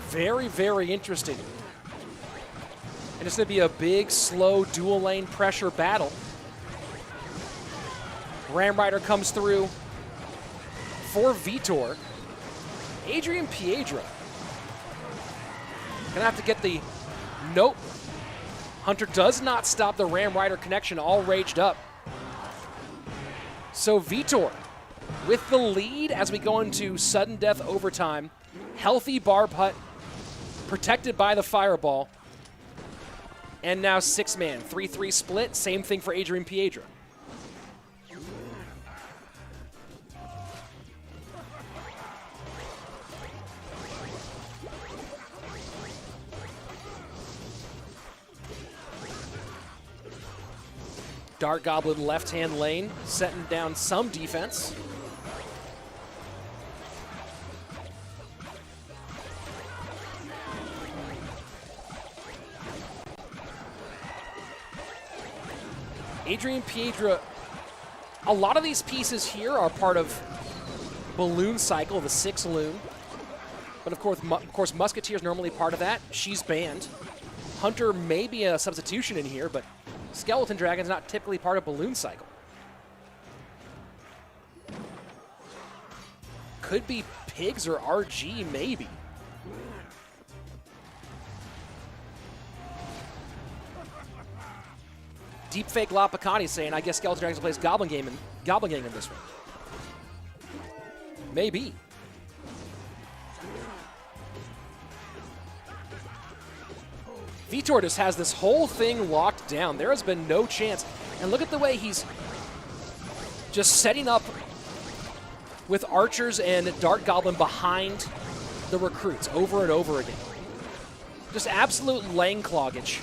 Very, very interesting. And it's going to be a big, slow, dual-lane pressure battle. Ram Rider comes through for Vitor. adrianpiedracr gonna have to get the... Nope. Hunter does not stop the Ram Rider connection, all raged up. So Vitor with the lead as we go into sudden death overtime. Healthy barb hut, protected by the fireball. And now 6-man, 3-3 split, same thing for adrianpiedracr. Dart Goblin left-hand lane, setting down some defense. adrianpiedracr, a lot of these pieces here are part of Balloon Cycle, the 6 loon. But of course, Musketeer's normally part of that. She's banned. Hunter may be a substitution in here, but Skeleton Dragon's not typically part of Balloon Cycle. Could be Pigs or RG, maybe. Deepfake Lapakani saying, I guess Skeleton Dragon plays Goblin Gang in this one. Maybe. Vitor just has this whole thing locked down. There has been no chance. And look at the way he's just setting up with archers and Dart Goblin behind the recruits over and over again. Just absolute lane cloggage.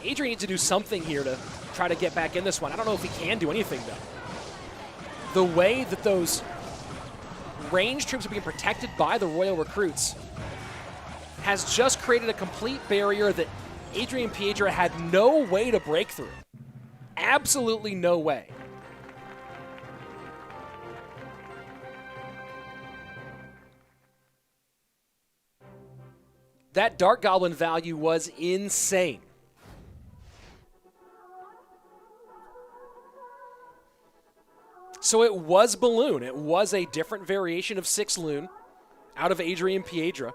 Adrian needs to do something here to try to get back in this one. I don't know if he can do anything, though. The way that those ranged troops are being protected by the Royal recruits has just created a complete barrier that adrianpiedracr had no way to break through. Absolutely no way. That Dart Goblin value was insane. So it was Balloon. It was a different variation of 6 loon out of adrianpiedracr.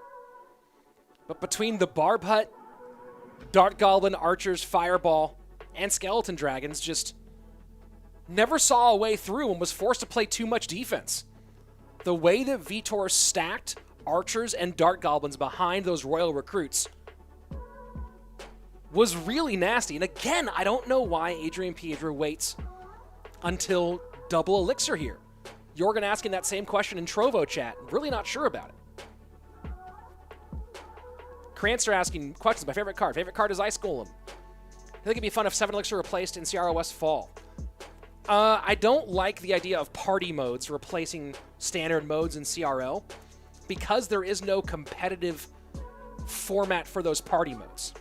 But between the Barb Hut, Dart Goblin, Archers, Fireball, and Skeleton Dragons, just never saw a way through and was forced to play too much defense. The way that Vitor stacked archers and dart goblins behind those royal recruits was really nasty. And again, I don't know why adrianpiedracr waits until double elixir here. Jorgen asking that same question in Trovo chat. Really not sure about it. Cranster asking questions. My favorite card. Favorite card is Ice Golem. I think it'd be fun if 7 elixir replaced in CROS fall. I don't like the idea of party modes replacing standard modes in CRL because there is no competitive format for those party modes.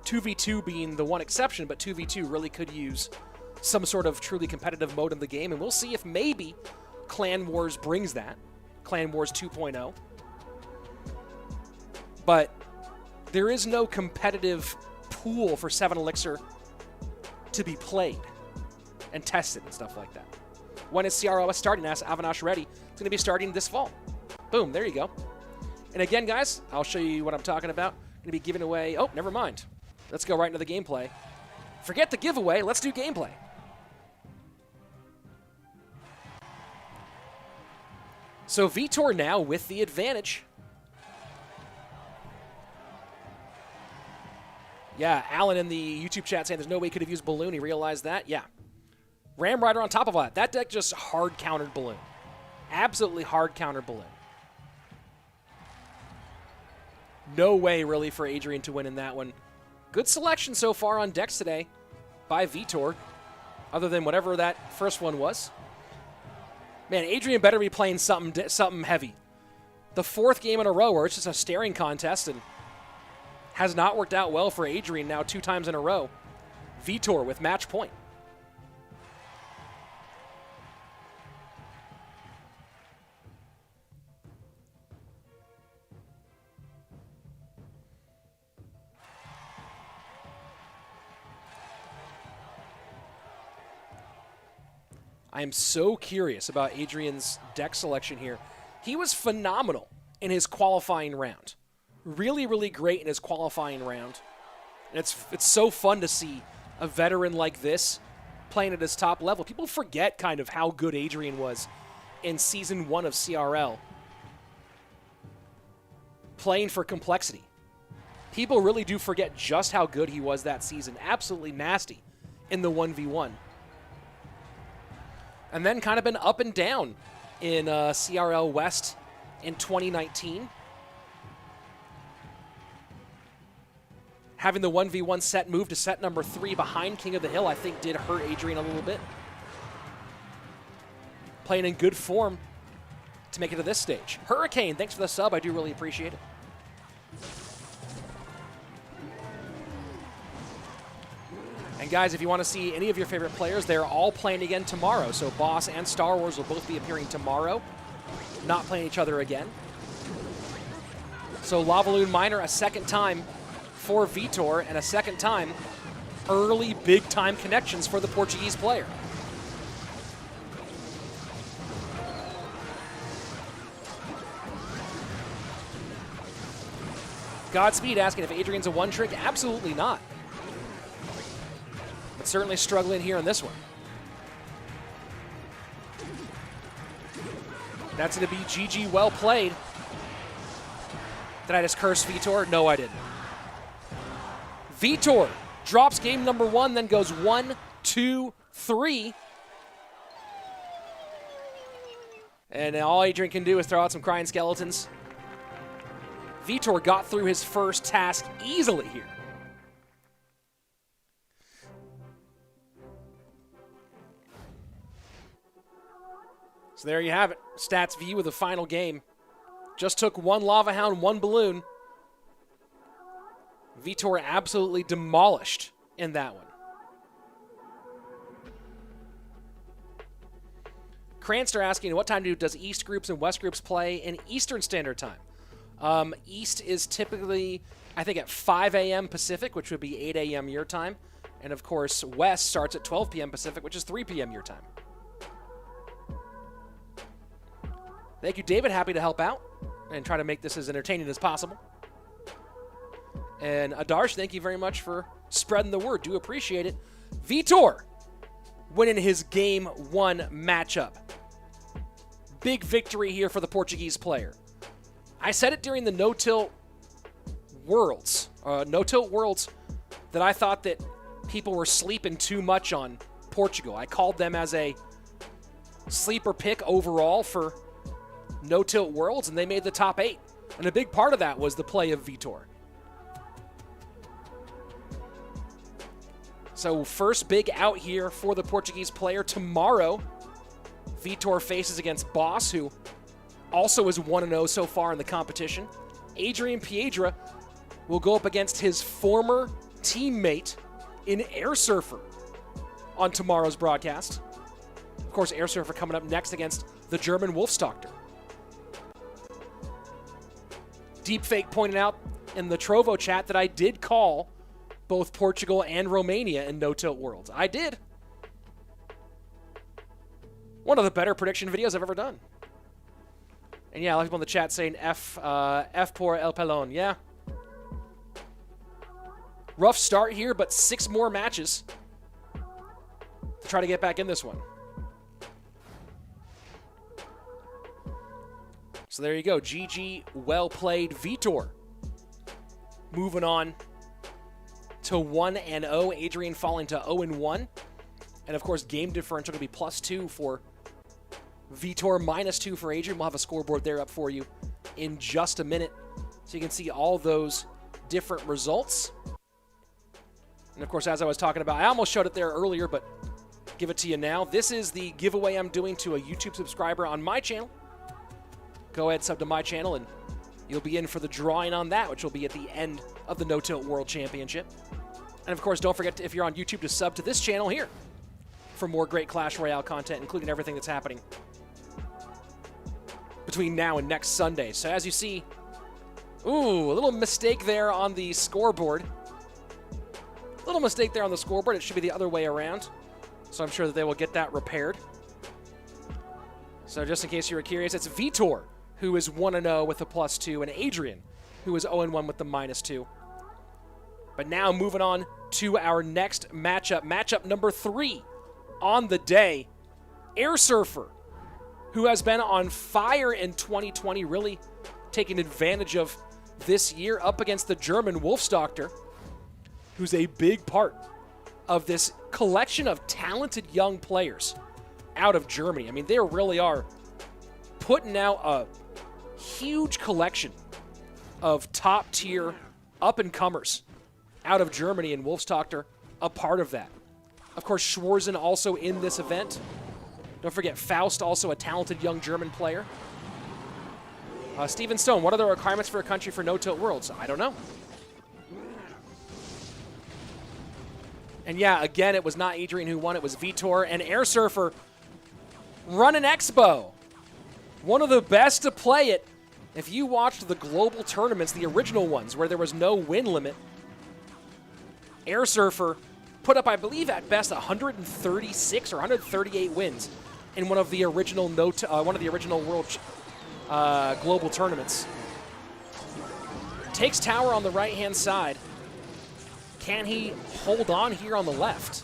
2v2 being the one exception, but 2v2 really could use some sort of truly competitive mode in the game, and we'll see if maybe Clan Wars brings that. Clan Wars 2.0. But there is no competitive pool for 7 elixir to be played and tested and stuff like that. When is CROS starting? Asked Avinash Reddy. It's going to be starting this fall. Boom, there you go. And again, guys, I'll show you what I'm talking about. I'm going to be giving away... Oh, never mind. Let's go right into the gameplay. Forget the giveaway. Let's do gameplay. So Vitor now with the advantage. Yeah, Alan in the YouTube chat saying there's no way he could have used Balloon. He realized that. Yeah. Ram Rider on top of that. That deck just hard countered Balloon. Absolutely hard countered Balloon. No way, really, for Adrian to win in that one. Good selection so far on decks today by Vitor, other than whatever that first one was. Man, Adrian better be playing something heavy. The 4th game in a row where it's just a staring contest and has not worked out well for Adrian now 2 times in a row. Vitor with match point. I am so curious about Adrian's deck selection here. He was phenomenal in his qualifying round. Really, really great in his qualifying round. And it's so fun to see a veteran like this playing at his top level. People forget kind of how good Adrian was in Season 1 of CRL. Playing for complexity. People really do forget just how good he was that season. Absolutely nasty in the 1v1. And then kind of been up and down in CRL West in 2019. Having the 1v1 set move to set number 3 behind King of the Hill, I think did hurt Adrian a little bit. Playing in good form to make it to this stage. Hurricane, thanks for the sub. I do really appreciate it. And guys, if you want to see any of your favorite players, they're all playing again tomorrow. So Boss and Star Wars will both be appearing tomorrow, not playing each other again. So Lavaloon Miner a second time for Vitor, and a second time early big-time connections for the Portuguese player. Godspeed asking if Adrian's a one-trick. Absolutely not. But certainly struggling here in this one. That's going to be GG, well played. Did I just curse Vitor? No, I didn't. Vitor drops game number 1, then goes 1, 2, 3. And all Adrian can do is throw out some crying skeletons. Vitor got through his first task easily here. So there you have it. Stats view of the final game. Just took 1 Lava Hound, 1 Balloon. Vitor absolutely demolished in that one. Cranster asking, what time does East groups and West groups play in Eastern Standard Time? East is typically, I think, at 5 a.m. Pacific, which would be 8 a.m. your time. And, of course, West starts at 12 p.m. Pacific, which is 3 p.m. your time. Thank you, David. Happy to help out and try to make this as entertaining as possible. And Adarsh, thank you very much for spreading the word. Do appreciate it. Vitor winning his Game 1 matchup. Big victory here for the Portuguese player. I said it during the No-Tilt Worlds, that I thought that people were sleeping too much on Portugal. I called them as a sleeper pick overall for No-Tilt Worlds, and they made the top 8. And a big part of that was the play of Vitor. So first big out here for the Portuguese player. Tomorrow, Vitor faces against Boss, who also is 1-0 so far in the competition. Adrianpiedracr will go up against his former teammate in airsurfer on tomorrow's broadcast. Of course, airsurfer coming up next against the German Wolfsdoktor. Deepfake pointed out in the Trovo chat that I did call both Portugal and Romania in No-Tilt Worlds. I did. One of the better prediction videos I've ever done. And yeah, a lot of people in the chat saying F por El Pelon. Yeah. Rough start here, but 6 more matches to try to get back in this one. So there you go. GG, well played, Vitor. Moving on to 1-0. Adrian falling to 0-1. And of course, game differential will be +2 for Vitor, -2 for Adrian. We'll have a scoreboard there up for you in just a minute, so you can see all those different results. And of course, as I was talking about, I almost showed it there earlier, but give it to you now. This is the giveaway I'm doing to a YouTube subscriber on my channel. Go ahead, sub to my channel, and you'll be in for the drawing on that, which will be at the end of the No-Tilt World Championship. And of course, don't forget, if you're on YouTube, to sub to this channel here for more great Clash Royale content, including everything that's happening between now and next Sunday. So as you see, ooh, a little mistake there on the scoreboard. A little mistake there on the scoreboard. It should be the other way around. So I'm sure that they will get that repaired. So just in case you were curious, it's Vitor, who is 1-0 with a +2, and Adrian, who is 0-1 with the -2. But now moving on to our next matchup. Matchup number 3 on the day. Airsurfer, who has been on fire in 2020, really taking advantage of this year, up against the German Wolfsdoktor, who's a big part of this collection of talented young players out of Germany. I mean, they really are putting out a huge collection of top-tier up-and-comers out of Germany, and Wolfsdoktor a part of that. Of course, Schwarzen also in this event. Don't forget Faust, also a talented young German player. Steven Stone, what are the requirements for a country for No-Tilt Worlds? I don't know. And yeah, again, it was not Adrian who won, it was Vitor, and airsurfer running Expo. One of the best to play it. If you watched the global tournaments, the original ones, where there was no win limit, airsurfer put up, I believe, at best 136 or 138 wins in one of the original world global tournaments. Takes tower on the right-hand side. Can he hold on here on the left?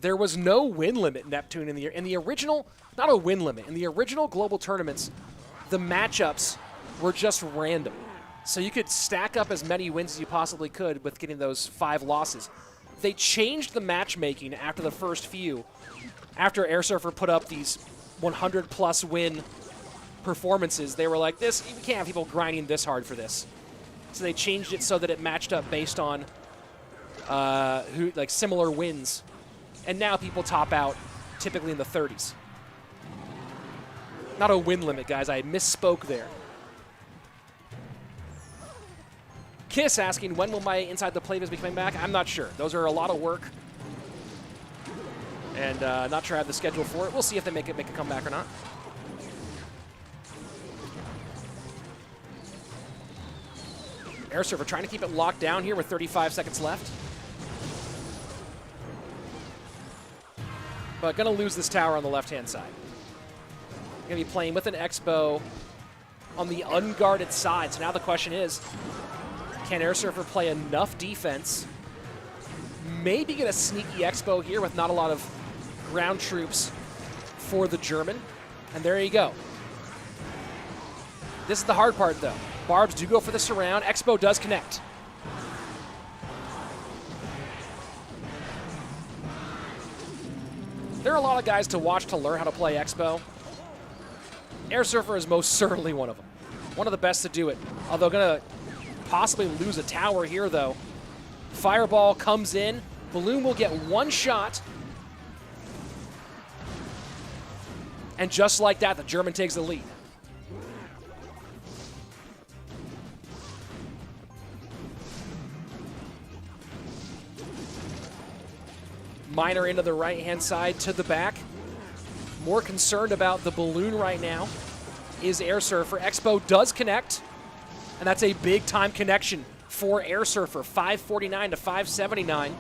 There was no win limit, Neptune, in the original, not a win limit. In the original global tournaments, the matchups were just random. So you could stack up as many wins as you possibly could with getting those 5 losses. They changed the matchmaking after the first few. After airsurfer put up these 100-plus win performances, they were like, "This, we can't have people grinding this hard for this." So they changed it so that it matched up based on similar wins. And now people top out typically in the 30s. Not a win limit, guys. I misspoke there. Kiss asking, when will my Inside the Playviz be coming back? I'm not sure. Those are a lot of work. And not sure I have the schedule for it. We'll see if they make a comeback or not. airsurfer trying to keep it locked down here with 35 seconds left. but going to lose this tower on the left-hand side. Going to be playing with an X-Bow on the unguarded side. So now the question is, can airsurfer play enough defense? Maybe get a sneaky X-Bow here with not a lot of ground troops for the German. And there you go. This is the hard part, though. Barbs do go for the surround. X-Bow does connect. There are a lot of guys to watch to learn how to play X-Bow. Airsurfer is most certainly one of them. One of the best to do it. Although going to possibly lose a tower here, though. Fireball comes in. Balloon will get one shot. And just like that, the German takes the lead. Miner into the right-hand side to the back. More concerned about the balloon right now is airsurfer. X-Bow does connect, and that's a big-time connection for airsurfer. 549 to 579.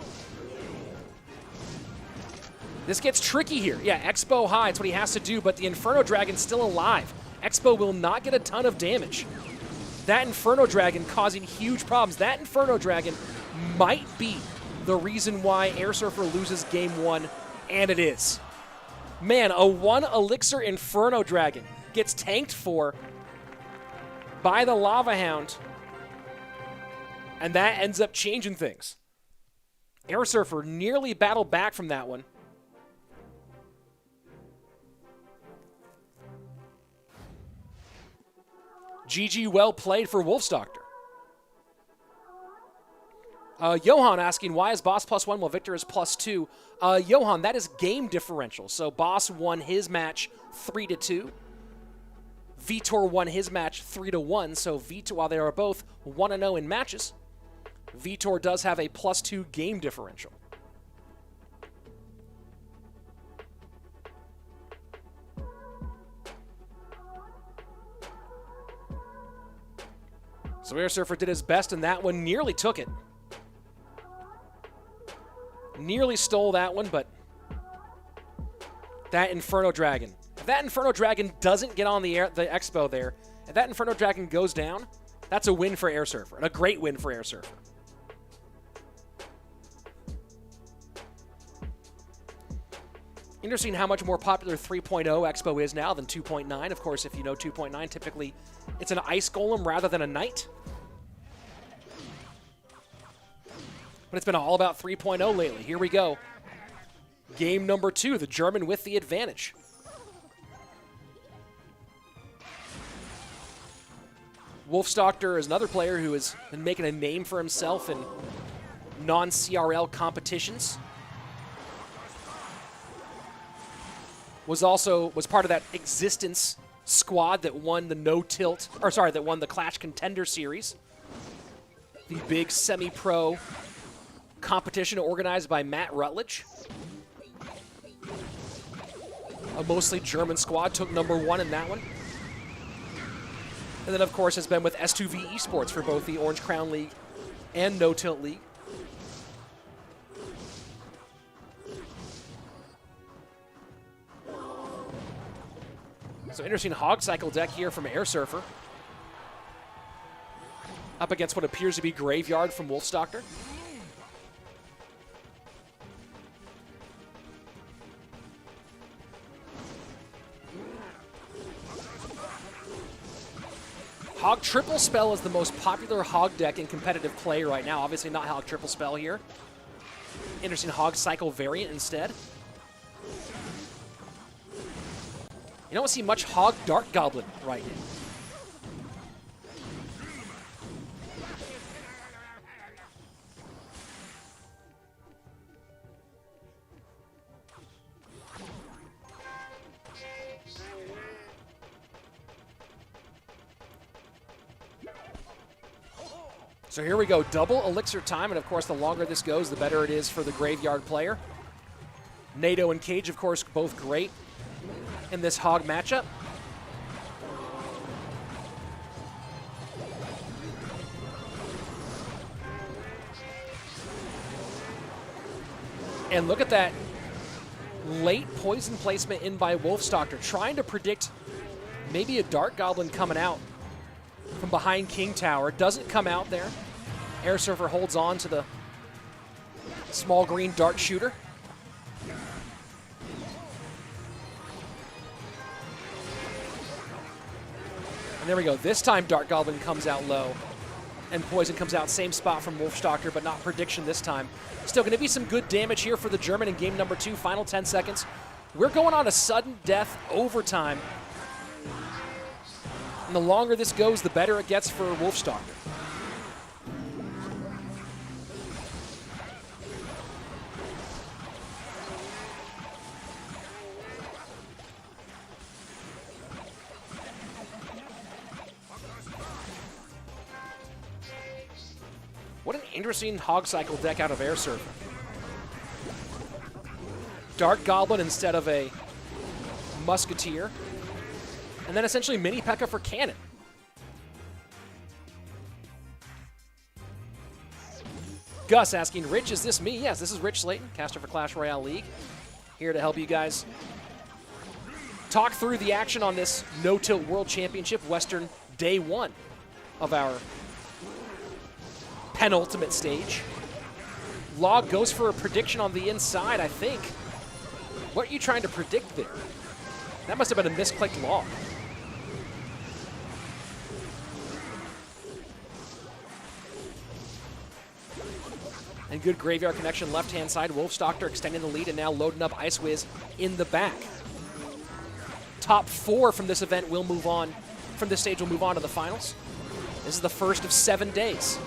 This gets tricky here. Yeah, X-Bow high, it's what he has to do, but the Inferno Dragon's still alive. X-Bow will not get a ton of damage. That Inferno Dragon causing huge problems. That Inferno Dragon might be the reason why airsurfer loses game one, and it is. Man, a 1 Elixir Inferno Dragon gets tanked for by the Lava Hound, and that ends up changing things. Airsurfer nearly battled back from that one. GG, well played for Wolfsdoctor. Johan asking, why is Boss +1 while Victor is +2? Johan, that is game differential. So Boss won his match 3-2. Vitor won his match 3-1. So Vitor, while they are both 1-0 in matches, Vitor does have a +2 game differential. So airsurfer did his best in that one, nearly took it. Nearly stole that one, but that Inferno Dragon. If that Inferno Dragon doesn't get on the X-Bow there, if that Inferno Dragon goes down, that's a win for airsurfer, and a great win for airsurfer. Interesting how much more popular 3.0 X-Bow is now than 2.9. Of course, if you know 2.9, typically it's an Ice Golem rather than a Knight. But it's been all about 3.0 lately. Here we go. Game number 2, the German with the advantage. Wolfsdoctor is another player who has been making a name for himself in non-CRL competitions. Was part of that Existence squad that won the that won the Clash Contender Series. The big semi-pro competition organized by Matt Rutledge. A mostly German squad took #1 in that one. And then, of course, has been with S2V Esports for both the Orange Crown League and No Tilt League. So interesting Hog Cycle deck here from airsurfer. Up against what appears to be Graveyard from Wolfsdoctor. Hog Triple Spell is the most popular Hog deck in competitive play right now. Obviously not Hog Triple Spell here. Interesting Hog Cycle variant instead. You don't see much Hog Dark Goblin right now. So here we go, double elixir time, and of course the longer this goes, the better it is for the Graveyard player. NATO and Cage, of course, both great in this Hog matchup. And look at that Late poison placement in by wich, trying to predict maybe a Dark Goblin coming out from behind King Tower. Doesn't come out there. Airsurfer holds on to the small green dart shooter. And there we go. This time Dark Goblin comes out low. And Poison comes out same spot from wich, but not prediction this time. Still going to be some good damage here for the German in game number 2. Final 10 seconds. We're going on a sudden death overtime. And the longer this goes, the better it gets for wich. What an interesting hog cycle deck out of Airsurfer. Dark Goblin instead of a Musketeer. And then essentially Mini P.E.K.K.A for Cannon. Gus asking, Rich, is this me? Yes, this is RichSlaton, caster for Clash Royale League. Here to help you guys talk through the action on this No-Tilt World Championship Western Day 1 of our penultimate stage. Log goes for a prediction on the inside, I think. What are you trying to predict there? That must have been a misclicked Log. And good graveyard connection left-hand side. wich extending the lead and now loading up Ice Wiz in the back. Top 4 from this event will move on, from this stage will move on to the finals. This is the first of 7 days.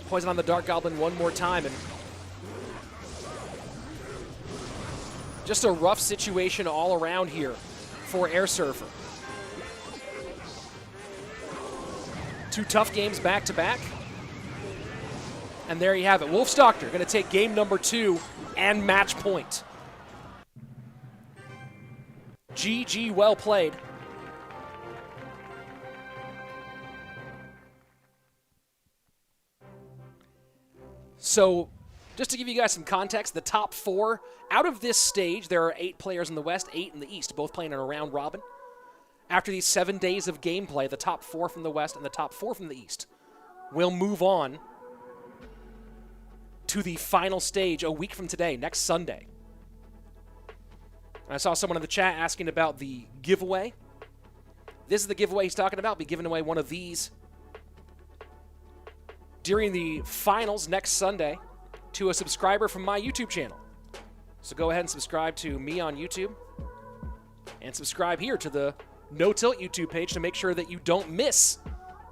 Poison on the Dark Goblin one more time, and just a rough situation all around here for Airsurfer. 2 tough games back-to-back. And there you have it. wich going to take game number 2 and match point. GG, well played. So, just to give you guys some context, the top 4, out of this stage, there are 8 players in the West, 8 in the East, both playing in a round robin. After these 7 days of gameplay, the top 4 from the West and the top 4 from the East will move on to the final stage a week from today, next Sunday. I saw someone in the chat asking about the giveaway. This is the giveaway he's talking about. Be giving away one of these during the finals next Sunday to a subscriber from my YouTube channel. So go ahead and subscribe to me on YouTube and subscribe here to the No Tilt YouTube page to make sure that you don't miss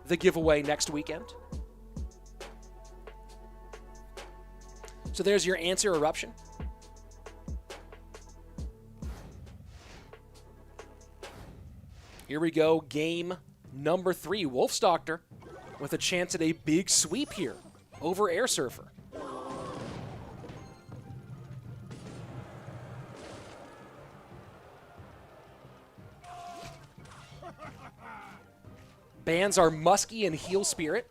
the giveaway next weekend. So there's your answer, Eruption. Here we go, game number 3. wich with a chance at a big sweep here over Airsurfer. Bans are Muskie and Heal Spirit.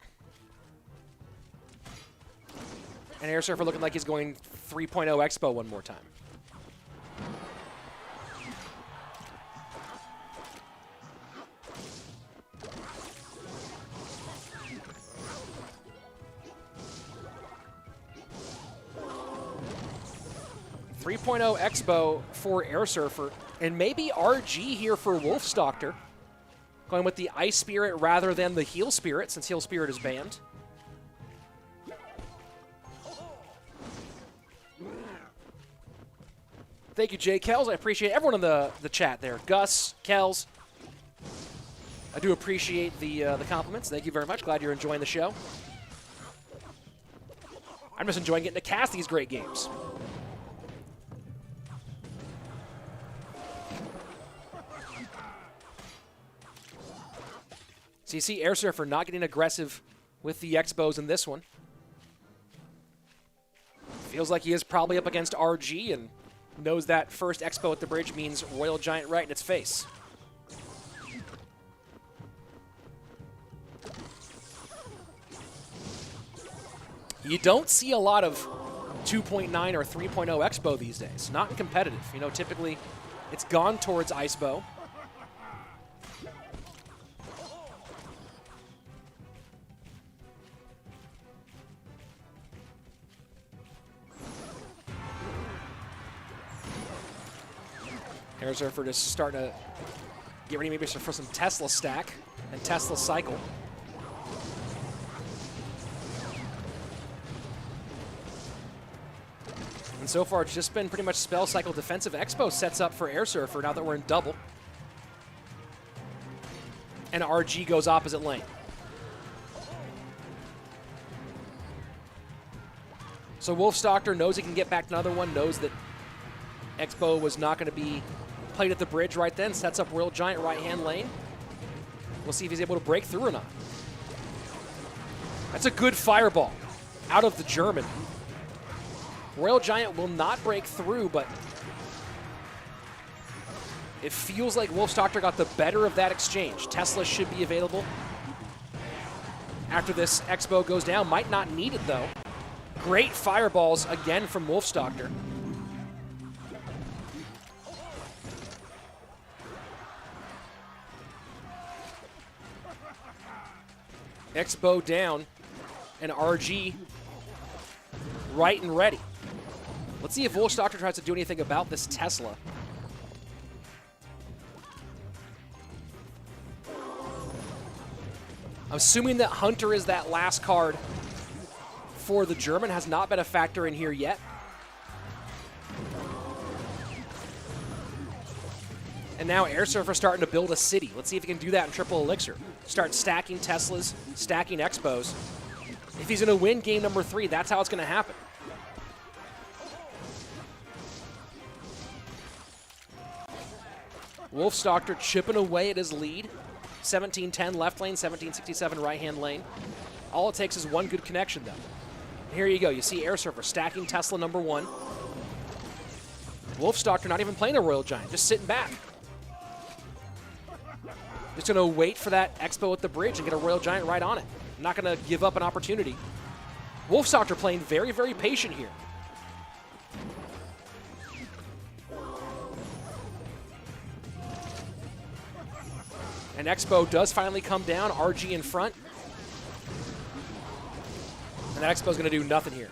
And Airsurfer looking like he's going 3.0 Expo one more time. Expo for Airsurfer, and maybe RG here for wich, going with the Ice Spirit rather than the Heal Spirit, since Heal Spirit is banned. Thank you, Jay Kells. I appreciate everyone in the chat there. Gus, Kells. I do appreciate the compliments. Thank you very much. Glad you're enjoying the show. I'm just enjoying getting to cast these great games. So you see Airsurfer not getting aggressive with the Expos in this one. Feels like he is probably up against RG and knows that first Expo at the bridge means Royal Giant right in its face. You don't see a lot of 2.9 or 3.0 Expo these days. Not in competitive. You know, typically it's gone towards Icebow. airsurfer just starting to get ready maybe for some Tesla stack and Tesla cycle. And so far, it's just been pretty much spell cycle defensive. Expo sets up for airsurfer now that we're in double. And RG goes opposite lane. So Wolfstalker knows he can get back to another one, knows that Expo was not going to be played at the bridge right then, sets up Royal Giant right-hand lane. We'll see if he's able to break through or not. That's a good fireball out of the German. Royal Giant will not break through, but it feels like Wolfstalker got the better of that exchange. Tesla should be available after this Expo goes down. Might not need it, though. Great fireballs again from Wolfstalker. Expo down, and RG right and ready. Let's see if Wolfstalker tries to do anything about this Tesla. I'm assuming that Hunter is that last card for the German. Has not been a factor in here yet. And now airsurfer starting to build a city. Let's see if he can do that in triple elixir. Start stacking Teslas, stacking Expos. If he's going to win game number 3, that's how it's going to happen. Wolfstalker chipping away at his lead. 1710 left lane, 1767 right-hand lane. All it takes is one good connection, though. And here you go. You see airsurfer stacking Tesla number 1. Wolfstalker not even playing a Royal Giant, just sitting back. Just going to wait for that Expo at the bridge and get a Royal Giant right on it. Not going to give up an opportunity. Wolfstalker playing very, very patient here. And Expo does finally come down. RG in front. And that Expo's going to do nothing here.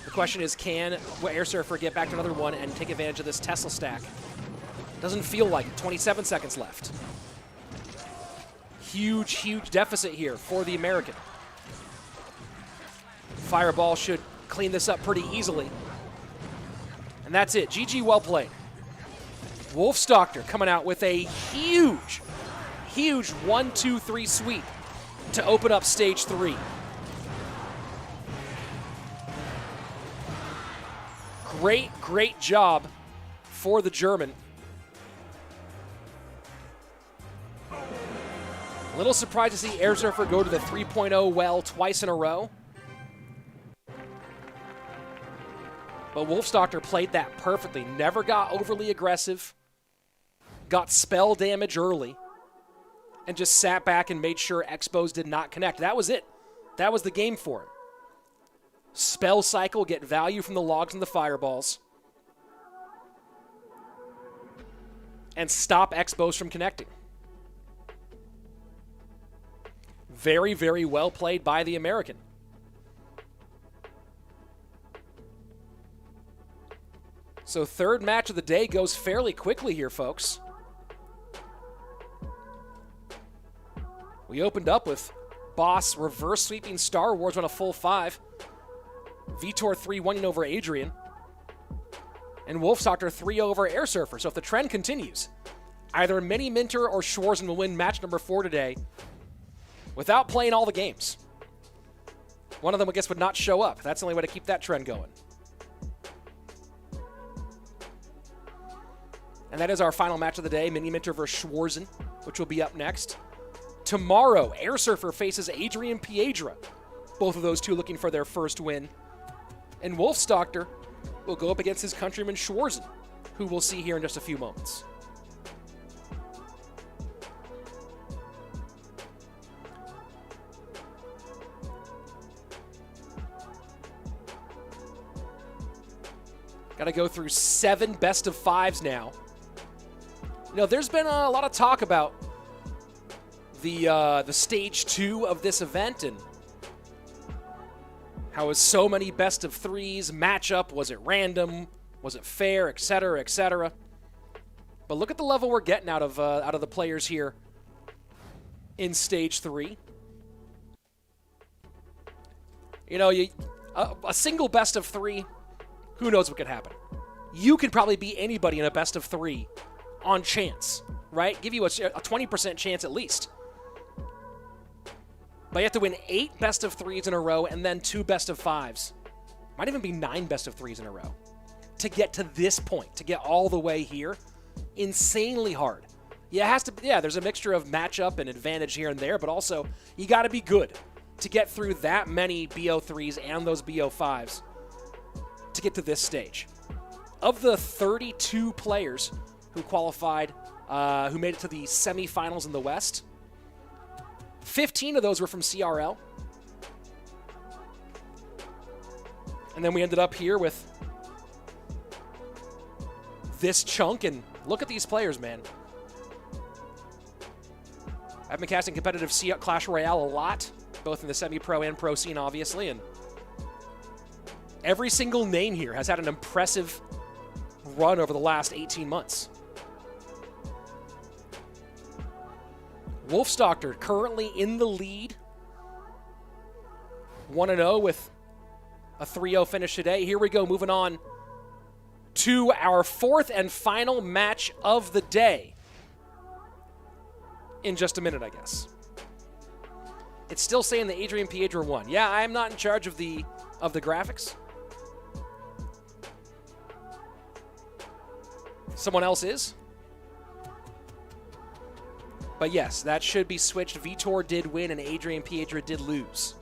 The question is, can airsurfer get back to another one and take advantage of this Tesla stack? Doesn't feel like it. 27 seconds left. Huge, huge deficit here for the American. Fireball should clean this up pretty easily. And that's it. GG, well played. Wolfstalker coming out with a huge 1-2-3 sweep to open up stage 3. Great job for the German. A little surprised to see airsurfer go to the 3.0 well twice in a row. But Wolfstalker played that perfectly. Never got overly aggressive. Got spell damage early. And just sat back and made sure Expos did not connect. That was it. That was the game for him. Spell cycle, get value from the logs and the fireballs. And stop Expos from connecting. Very, very well played by the American. So third match of the day goes fairly quickly here, folks. We opened up with Boss reverse sweeping Star Wars on a full 5. Vitor 3-1 over Adrian. And Wolfstalker 3 over airsurfer. So if the trend continues, either Mini Minter or Schwarzen will win match number 4 today without playing all the games. One of them, I guess, would not show up. That's the only way to keep that trend going. And that is our final match of the day, Mini Minter versus Schwarzen, which will be up next. Tomorrow, airsurfer faces adrianpiedracr. Both of those two looking for their first win. And Wolfstalker will go up against his countryman Schwarzen, who we'll see here in just a few moments. Got to go through 7 best-of-5s now. You know, there's been a lot of talk about the stage 2 of this event and how is so many best-of-3s, matchup, was it random, was it fair, etc., etc. But look at the level we're getting out of the players here in stage 3. You know, a single best-of-3, who knows what could happen? You could probably beat anybody in a best-of-3 on chance, right? Give you a 20% chance at least. But you have to win 8 best-of-3s in a row and then 2 best-of-5s. Might even be 9 best-of-3s in a row. To get to this point, to get all the way here, insanely hard. Yeah, it has to. Yeah, there's a mixture of matchup and advantage here and there, but also you got to be good to get through that many BO3s and those BO5s to get to this stage. Of the 32 players who qualified, who made it to the semifinals in the West, 15 of those were from CRL. And then we ended up here with this chunk, and look at these players, man. I've been casting competitive Clash Royale a lot, both in the semi-pro and pro scene, obviously, and every single name here has had an impressive run over the last 18 months. Wolfsdoctor currently in the lead, 1-0 with a 3-0 finish today. Here we go, moving on to our 4th and final match of the day. In just a minute, I guess. It's still saying that adrianpiedracr won. Yeah, I'm not in charge of the graphics. Someone else is. But yes, that should be switched. Vitor did win and adrianpiedracr did lose.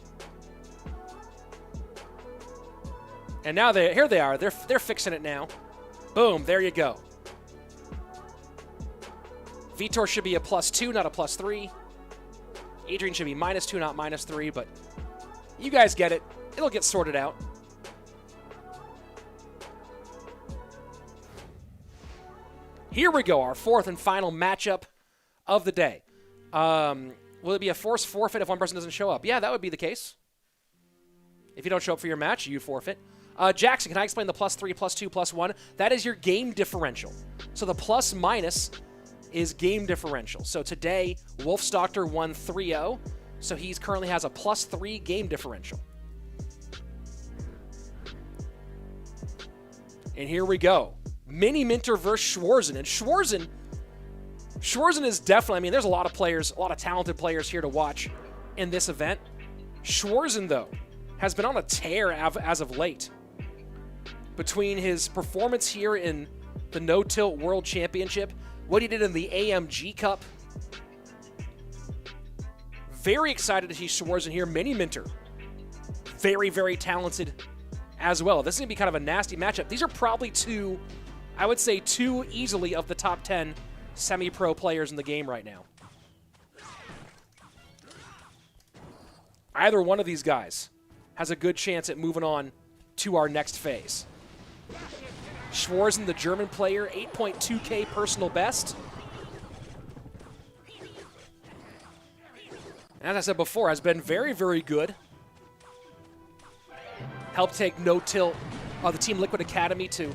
And now here they are. They're fixing it now. Boom, there you go. Vitor should be a +2, not a +3. Adrian should be -2, not -3, but you guys get it. It'll get sorted out. Here we go, our 4th and final matchup of the day. Will it be a forced forfeit if one person doesn't show up? Yeah, that would be the case. If you don't show up for your match, you forfeit. Jackson, can I explain the +3, +2, +1? That is your game differential. So the plus-minus is game differential. So today, Wolfsdoctor won 3-0, so he currently has a +3 game differential. And here we go. Mini Minter versus Schwarzen. And Schwarzen is definitely, I mean, there's a lot of players, a lot of talented players here to watch in this event. Schwarzen, though, has been on a tear as of late. Between his performance here in the No Tilt World Championship, what he did in the AMG Cup. Very excited to see Schwarzen here. Mini Minter, very, very talented as well. This is going to be kind of a nasty matchup. These are probably I would say two easily of the top 10 semi-pro players in the game right now. Either one of these guys has a good chance at moving on to our next phase. Schwarzen, the German player, 8.2K personal best. And as I said before, has been very, very good. Helped take No Tilt, the Team Liquid Academy to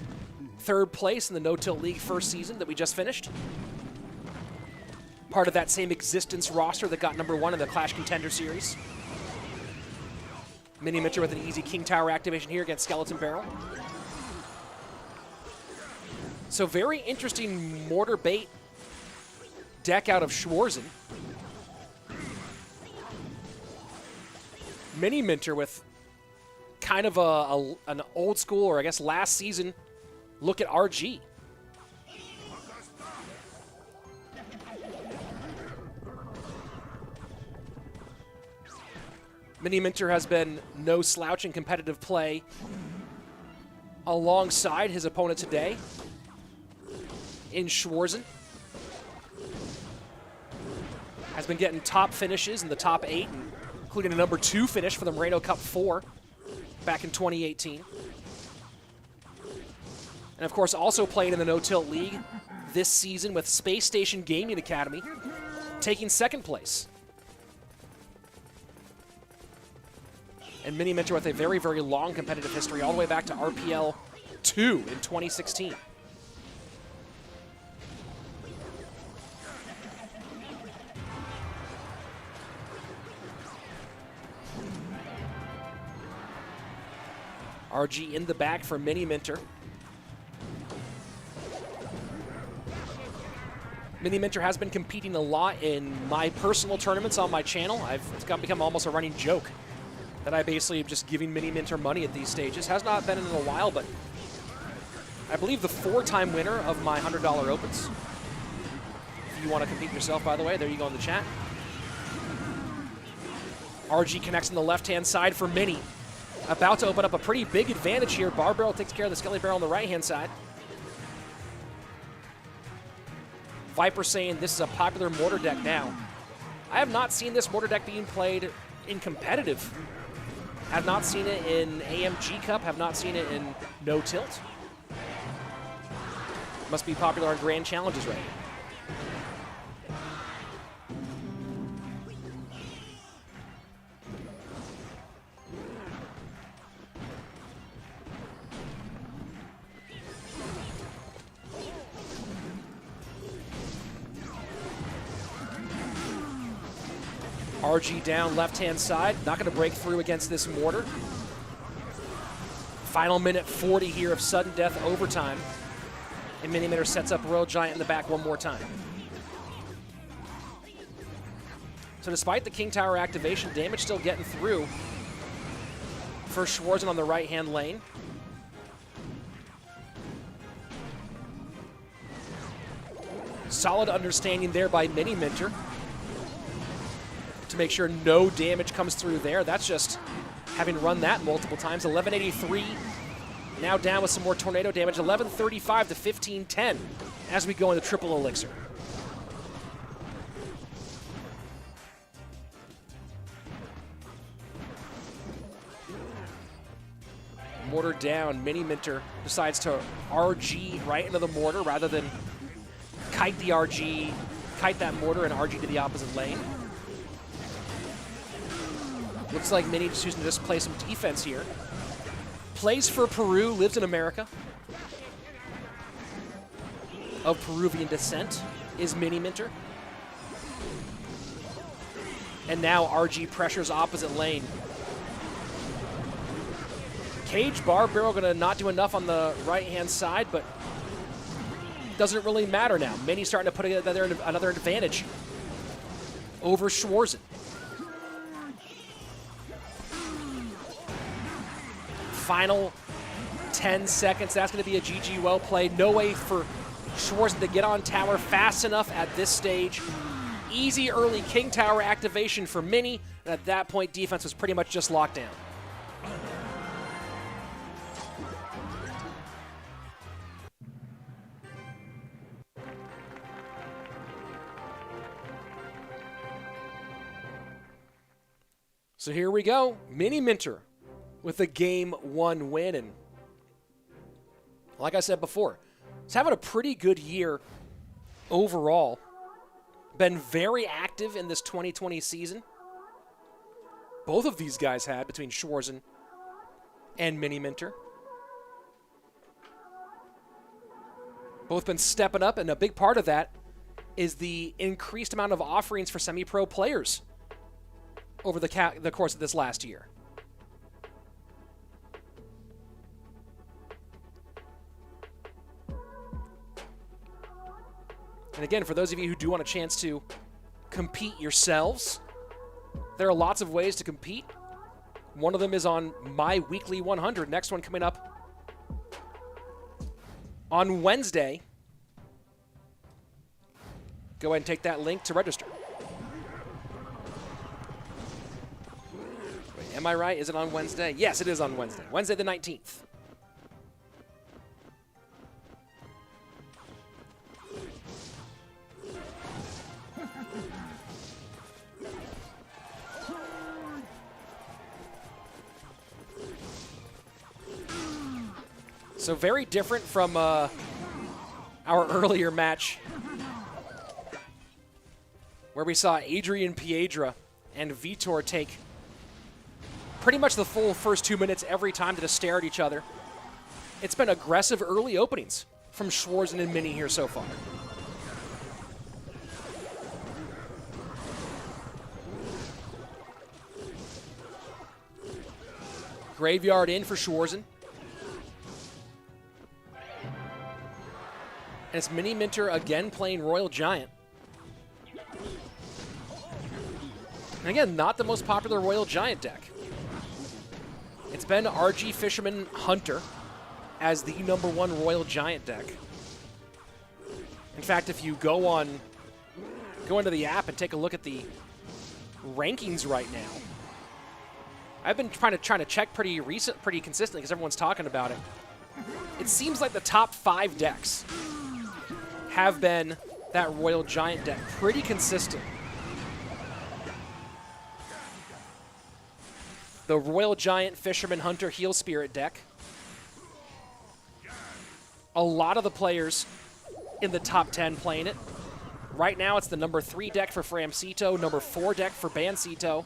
3rd place in the No Tilt League first season that we just finished. Part of that same Existence roster that got #1 in the Clash Contender Series. Mini Minter with an easy King Tower activation here against Skeleton Barrel. So very interesting mortar bait deck out of Schwarzen. Mini Minter with kind of an old school, or I guess last season, look at RG. Mini Minter has been no slouch in competitive play alongside his opponent today in Schwarzen. Has been getting top finishes in the top 8, including a #2 finish for the Moreno Cup 4 back in 2018. And of course, also playing in the No Tilt League this season with Space Station Gaming Academy, taking second place. And Mini Minter with a very, very long competitive history, all the way back to RPL 2 in 2016. RG in the back for Mini Minter. Mini Minter has been competing a lot in my personal tournaments on my channel. It's become almost a running joke that I basically am just giving Mini Minter money at these stages. Has not been in a while, but I believe the 4-time winner of my $100 opens. If you want to compete yourself, by the way, there you go in the chat. RG connects on the left-hand side for Mini. About to open up a pretty big advantage here. Bar Barrel takes care of the Skelly Barrel on the right-hand side. Viper saying this is a popular mortar deck now. I have not seen this mortar deck being played in competitive. Have not seen it in AMG Cup, have not seen it in No Tilt. Must be popular on Grand Challenges right now. RG down left-hand side, not going to break through against this mortar. Final minute 40 here of sudden death overtime. And Mini Minter sets up Royal Giant in the back one more time. So despite the King Tower activation, damage still getting through for Schwarzen on the right-hand lane. Solid understanding there by Mini Minter to make sure no damage comes through there. That's just having run that multiple times. 1183 now down with some more tornado damage. 1135 to 1510 as we go into triple elixir. Mortar down. Mini Minter decides to RG right into the mortar rather than kite the RG, kite that mortar and RG to the opposite lane. Looks like Mini just choosing to just play some defense here. Plays for Peru, lives in America. Of Peruvian descent is Mini Minter. And now RG pressures opposite lane. Cage Bar Barrel gonna not do enough on the right-hand side, but doesn't really matter now. Mini starting to put another advantage over Schwarzen. Final 10 seconds. That's going to be a GG well played. No way for Schwarzen to get on tower fast enough at this stage. Easy early King Tower activation for Mini, and at that point, defense was pretty much just locked down. So here we go. Mini Minter with a Game 1 win. And like I said before, he's having a pretty good year overall. Been very active in this 2020 season. Both of these guys had, between Schwarzen and Mini Minter. Both been stepping up, and a big part of that is the increased amount of offerings for semi-pro players over the course of this last year. And again, for those of you who do want a chance to compete yourselves, there are lots of ways to compete. One of them is on my weekly 100. Next one coming up on Wednesday. Go ahead and take that link to register. Wait, am I right? Is it on Wednesday? Yes, it is on Wednesday. Wednesday the 19th. So very different from our earlier match, where we saw adrianpiedracr and Vitor take pretty much the full first 2 minutes every time to just stare at each other. It's been aggressive early openings from Schwarzen and Mini here so far. Graveyard in for Schwarzen. And it's Mini Minter again playing Royal Giant. And again, not the most popular Royal Giant deck. It's been RG Fisherman Hunter as the #1 Royal Giant deck. In fact, if you go into the app and take a look at the rankings right now, I've been trying to check pretty consistently because everyone's talking about it. It seems like the top 5 decks have been that Royal Giant deck, pretty consistent. The Royal Giant Fisherman Hunter Heal Spirit deck. A lot of the players in the top 10 playing it. Right now it's the #3 deck for Framcito, #4 deck for Bancito.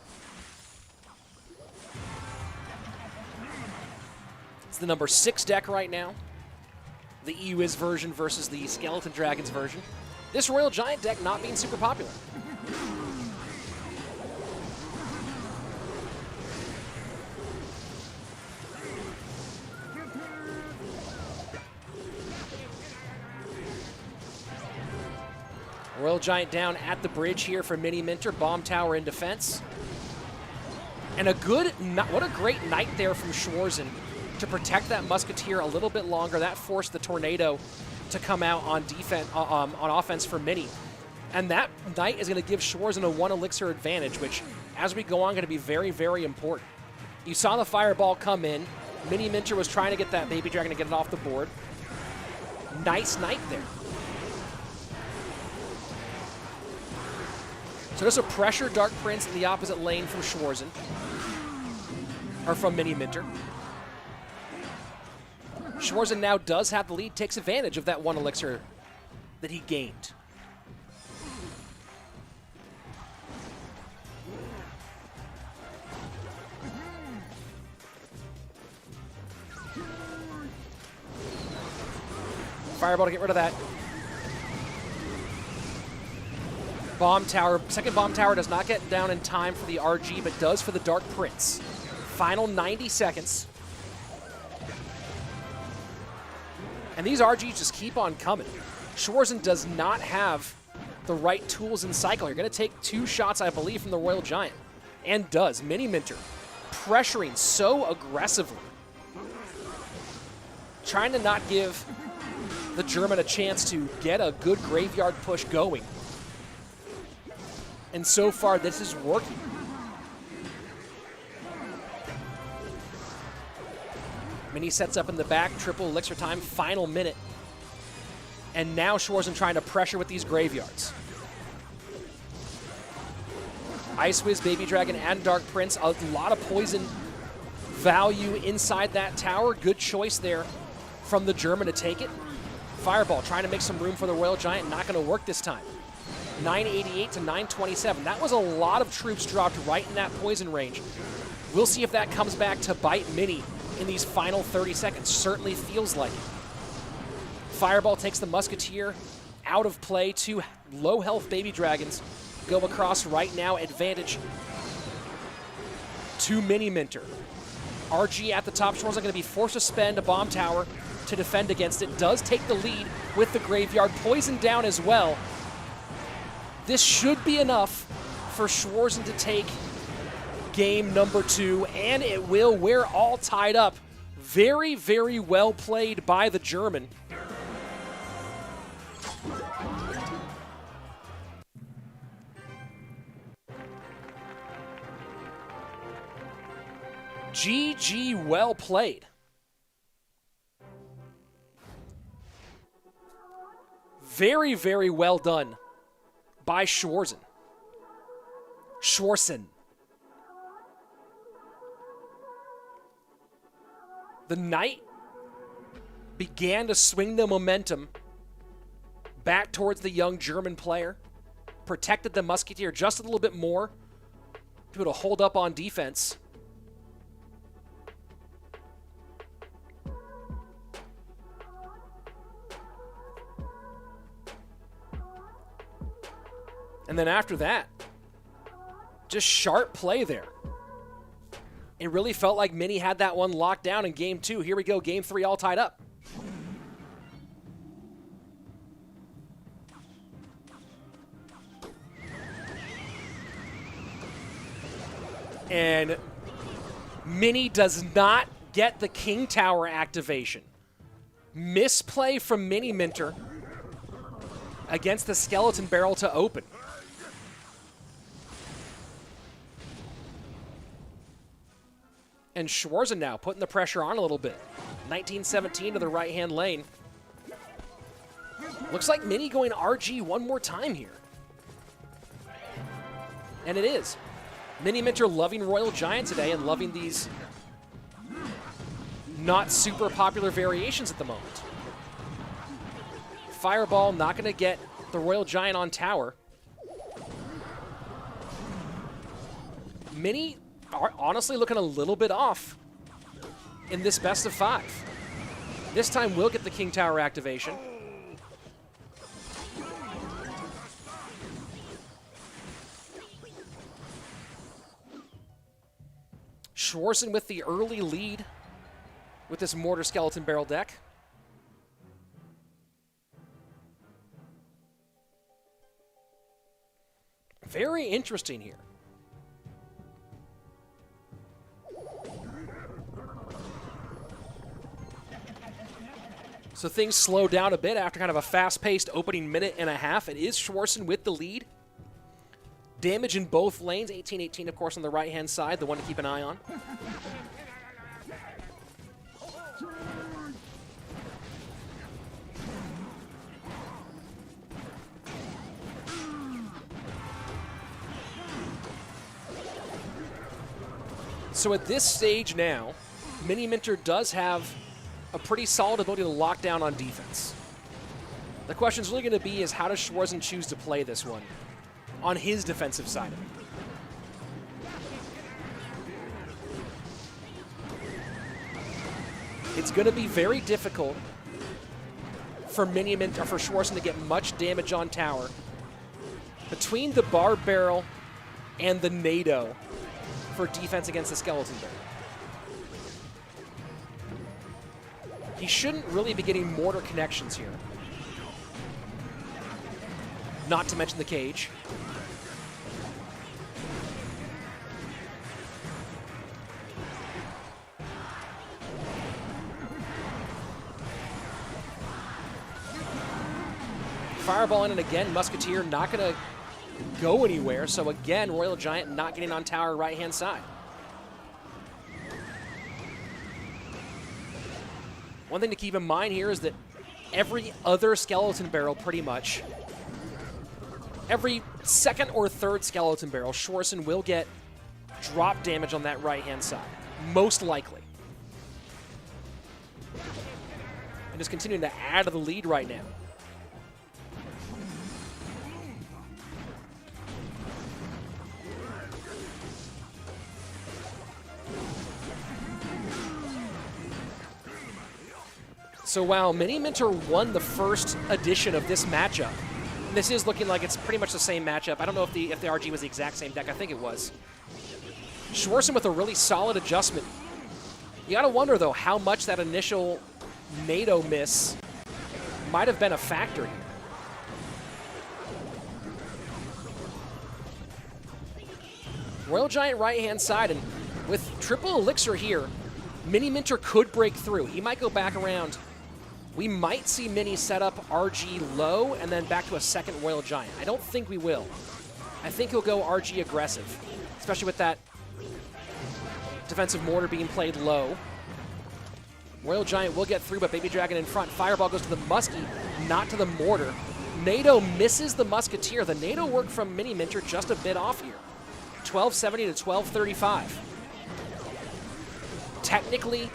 It's the #6 deck right now. The EUIS version versus the Skeleton Dragons version. This Royal Giant deck not being super popular. Royal Giant down at the bridge here for Mini Minter. Bomb Tower in defense. And what a great knight there from Schwarzen to protect that Musketeer a little bit longer. That forced the Tornado to come out on defense, on offense for Mini. And that knight is going to give Schwarzen a 1 elixir advantage, which, as we go on, going to be very, very important. You saw the Fireball come in. Mini Minter was trying to get that Baby Dragon to get it off the board. Nice knight there. So there's a pressure Dark Prince in the opposite lane from Schwarzen, or from Mini Minter. Schwarzen now does have the lead, takes advantage of that 1 elixir that he gained. Fireball to get rid of that. Bomb Tower, second Bomb Tower does not get down in time for the RG, but does for the Dark Prince. Final 90 seconds. And these RGs just keep on coming. Schwarzen does not have the right tools in cycle. You're going to take 2 shots, I believe, from the Royal Giant. And does. Mini Minter pressuring so aggressively. Trying to not give the German a chance to get a good graveyard push going. And so far, this is working. Mini sets up in the back, triple elixir time, final minute. And now Schwarzen trying to pressure with these graveyards. Ice Wiz, Baby Dragon, and Dark Prince. A lot of poison value inside that tower. Good choice there from the German to take it. Fireball trying to make some room for the Royal Giant. Not going to work this time. 988 to 927. That was a lot of troops dropped right in that poison range. We'll see if that comes back to bite Mini in these final 30 seconds. Certainly feels like it. Fireball takes the Musketeer out of play. 2 low health Baby Dragons go across right now. Advantage to Mini Minter. RG at the top. Schwarzen's going to be forced to spend a Bomb Tower to defend against it. Does take the lead with the graveyard. Poison down as well. This should be enough for Schwarzen to take game #2, and it will. We're all tied up. Very, very well played by the German. GG, well played. Very, very well done by Schwarzen. Schwarzen. The Knight began to swing the momentum back towards the young German player. Protected the Musketeer just a little bit more to be able to hold up on defense. And then after that, just sharp play there. It really felt like Mini had that one locked down in game 2. Here we go, game 3 all tied up. And Mini does not get the King Tower activation. Misplay from Mini Minter against the Skeleton Barrel to open. And Schwarzen now putting the pressure on a little bit. 1917 to the right-hand lane. Looks like Mini going RG one more time here. And it is. Mini Minter loving Royal Giant today and loving these not super popular variations at the moment. Fireball not going to get the Royal Giant on tower. Mini are honestly looking a little bit off in this best of 5. This time we'll get the King Tower activation. Schwarzen with the early lead with this Mortar Skeleton Barrel deck. Very interesting here. So things slow down a bit after kind of a fast-paced opening minute and a half. It is Schwarzen with the lead. Damage in both lanes. 18-18, of course, on the right-hand side, the one to keep an eye on. So at this stage now, Mini Minter does have a pretty solid ability to lock down on defense. The question is really going to be is how does Schwarzen choose to play this one on his defensive side of it? It's going to be very difficult for Mini Minter, for Schwarzen to get much damage on tower between the Barb Barrel and the NATO for defense against the Skeleton Barrel. He shouldn't really be getting mortar connections here. Not to mention the cage. Fireball in, and again, Musketeer not going to go anywhere. So again, Royal Giant not getting on tower right-hand side. One thing to keep in mind here is that every other Skeleton Barrel, pretty much, every second or third Skeleton Barrel, Schwarzen will get drop damage on that right-hand side, most likely. And just continuing to add to the lead right now. So while Mini Minter won the first edition of this matchup, and this is looking like it's pretty much the same matchup. I don't know if the RG was the exact same deck. I think it was. Schwarzen with a really solid adjustment. You got to wonder, though, how much that initial NATO miss might have been a factor here. Royal Giant right-hand side, and with triple Elixir here, Mini Minter could break through. He might go back around. We might see Mini set up RG low and then back to a second Royal Giant. I don't think we will. I think he'll go RG aggressive, especially with that defensive mortar being played low. Royal Giant will get through, but Baby Dragon in front. Fireball goes to the Muskie, not to the mortar. NATO misses the Musketeer. The NATO work from Mini Minter just a bit off here. 1270 to 1235. Technically,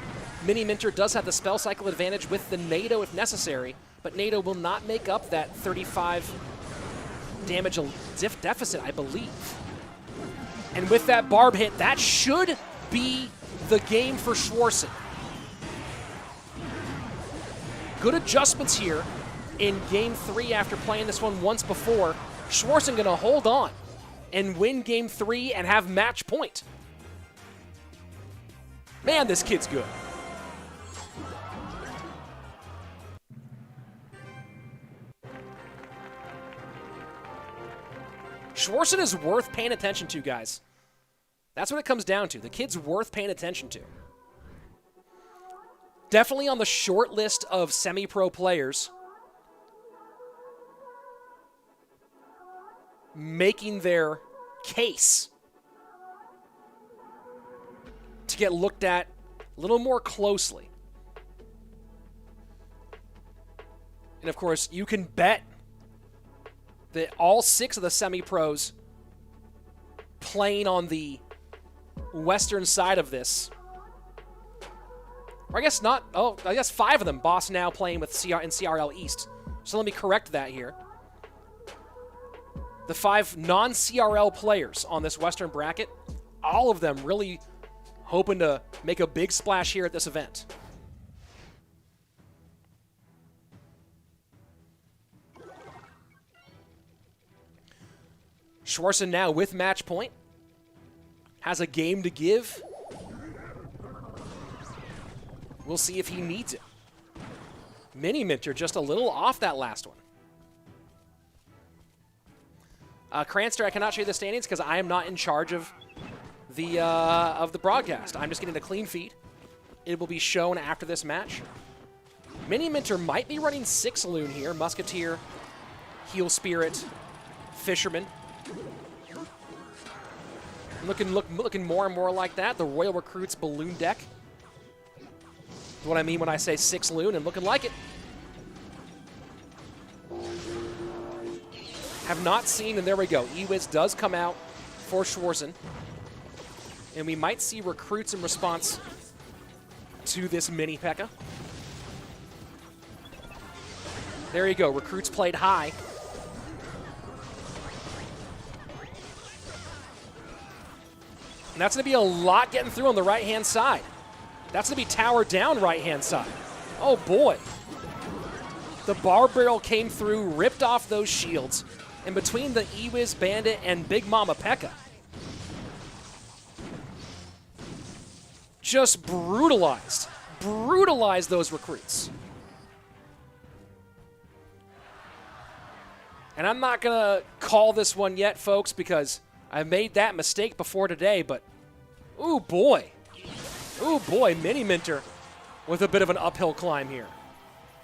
Mini Minter does have the spell cycle advantage with the NATO if necessary, but NATO will not make up that 35 damage deficit, I believe. And with that barb hit, that should be the game for Schwarzen. Good adjustments here in Game 3 after playing this one once before. Schwarzen going to hold on and win Game 3 and have match point. Man, this kid's good. Schwarzen is worth paying attention to, guys. That's what it comes down to. The kid's worth paying attention to. Definitely on the short list of semi-pro players making their case to get looked at a little more closely. And of course, you can bet that all 6 of the semi-pros playing on the western side of this, or I guess not, oh, I guess 5 of them, Boss now playing with CR and CRL East. So let me correct that here. The 5 non-CRL players on this western bracket, all of them really hoping to make a big splash here at this event. Schwarzen now with match point. Has a game to give. We'll see if he needs it. Mini Minter just a little off that last one. Cranster, I cannot show you the standings because I am not in charge of the broadcast. I'm just getting a clean feed. It will be shown after this match. Mini Minter might be running 6 Loon here. Musketeer, Heal Spirit, Fisherman. Looking more and more like that. The Royal Recruits Balloon deck. That's what I mean when I say 6 Loon and looking like it. Have not seen, and there we go. Ewiz does come out for Schwarzen. And we might see recruits in response to this mini P.E.K.K.A. There you go. Recruits played high. And that's going to be a lot getting through on the right-hand side. That's going to be tower down right-hand side. Oh, boy. The Barb Barrel came through, ripped off those shields. And between the Ewiz, Bandit, and Big Mama P.E.K.K.A. just brutalized those recruits. And I'm not going to call this one yet, folks, because I made that mistake before today, but ooh boy, Mini Minter with a bit of an uphill climb here.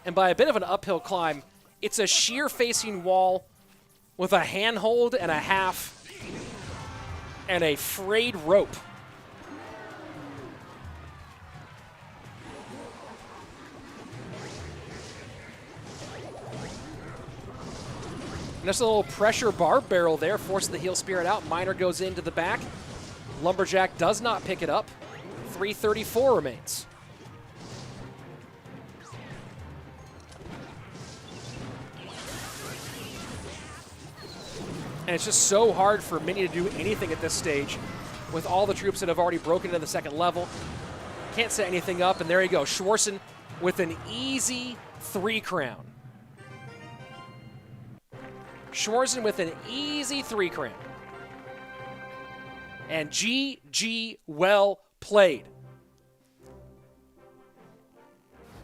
And by a bit of an uphill climb, it's a sheer facing wall with a handhold and a half and a frayed rope. And just a little pressure Barb Barrel there, forces the Heal Spirit out. Miner goes into the back. Lumberjack does not pick it up. 334 remains. And it's just so hard for Mini to do anything at this stage with all the troops that have already broken into the second level. Can't set anything up, and there you go. Schwarzen with an easy 3 crown. Schwarzen with an easy 3 crown. And GG, well played.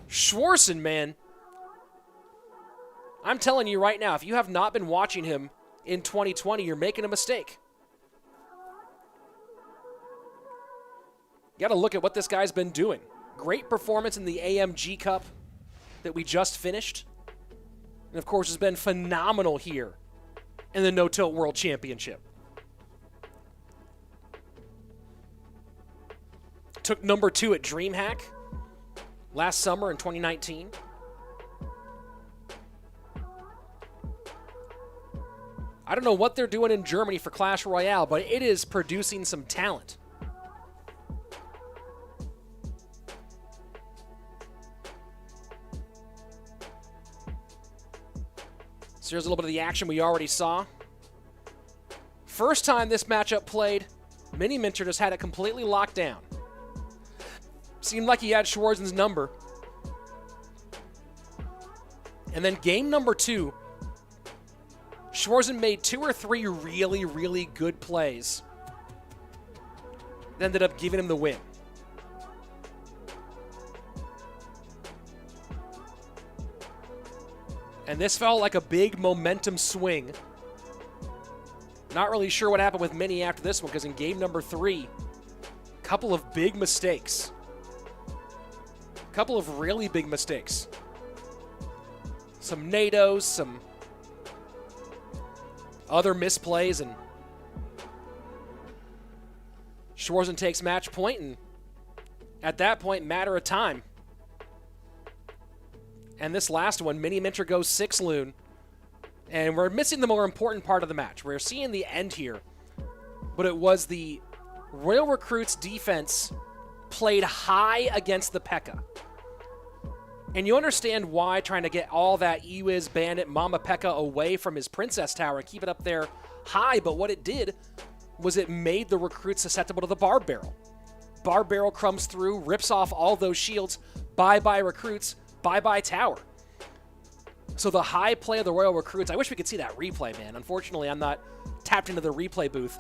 Schwarzen, man. I'm telling you right now, if you have not been watching him in 2020, you're making a mistake. You got to look at what this guy's been doing. Great performance in the AMG Cup that we just finished. And, of course, has been phenomenal here in the No Tilt World Championship. Took number 2 at DreamHack last summer in 2019. I don't know what they're doing in Germany for Clash Royale, but it is producing some talent. So here's a little bit of the action we already saw. First time this matchup played, Mini Minter just had it completely locked down. Seemed like he had Schwarzen's number. And then game number 2, Schwarzen made 2 or 3 really, really good plays. That ended up giving him the win. And this felt like a big momentum swing. Not really sure what happened with Mini after this one, because in game number 3, a couple of big mistakes. A couple of really big mistakes. Some NATOs, some other misplays, and Schwarzen takes match point, and at that point, matter of time. And this last one, Mini Minter goes 6 Loon. And we're missing the more important part of the match. We're seeing the end here. But it was the Royal Recruits defense played high against the P.E.K.K.A. And you understand why, trying to get all that Ewiz Bandit Mama P.E.K.K.A. away from his Princess Tower and keep it up there high. But what it did was it made the Recruits susceptible to the Barb Barrel. Barb Barrel comes through, rips off all those shields. Bye-bye Recruits. Bye-bye Tower. So the high play of the Royal Recruits, I wish we could see that replay, man. Unfortunately, I'm not tapped into the replay booth.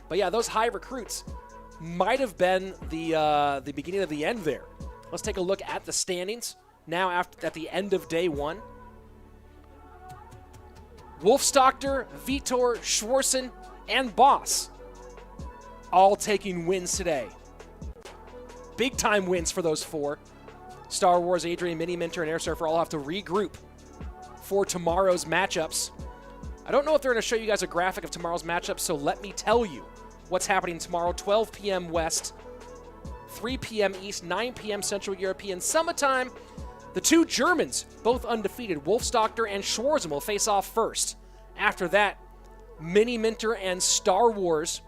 But yeah, those high Recruits might have been the beginning of the end there. Let's take a look at the standings now at the end of day 1. Wolfstocker, Vitor, Schwarzen, and Boss all taking wins today. Big-time wins for those 4. Star Wars, Adrian, Mini Minter, and Airsurfer all have to regroup for tomorrow's matchups. I don't know if they're going to show you guys a graphic of tomorrow's matchups, so let me tell you what's happening tomorrow. 12 p.m. West, 3 p.m. East, 9 p.m. Central European Summertime. The 2 Germans, both undefeated, Wolfstocker and Schwarzen, will face off first. After that, Mini Minter and Star Wars,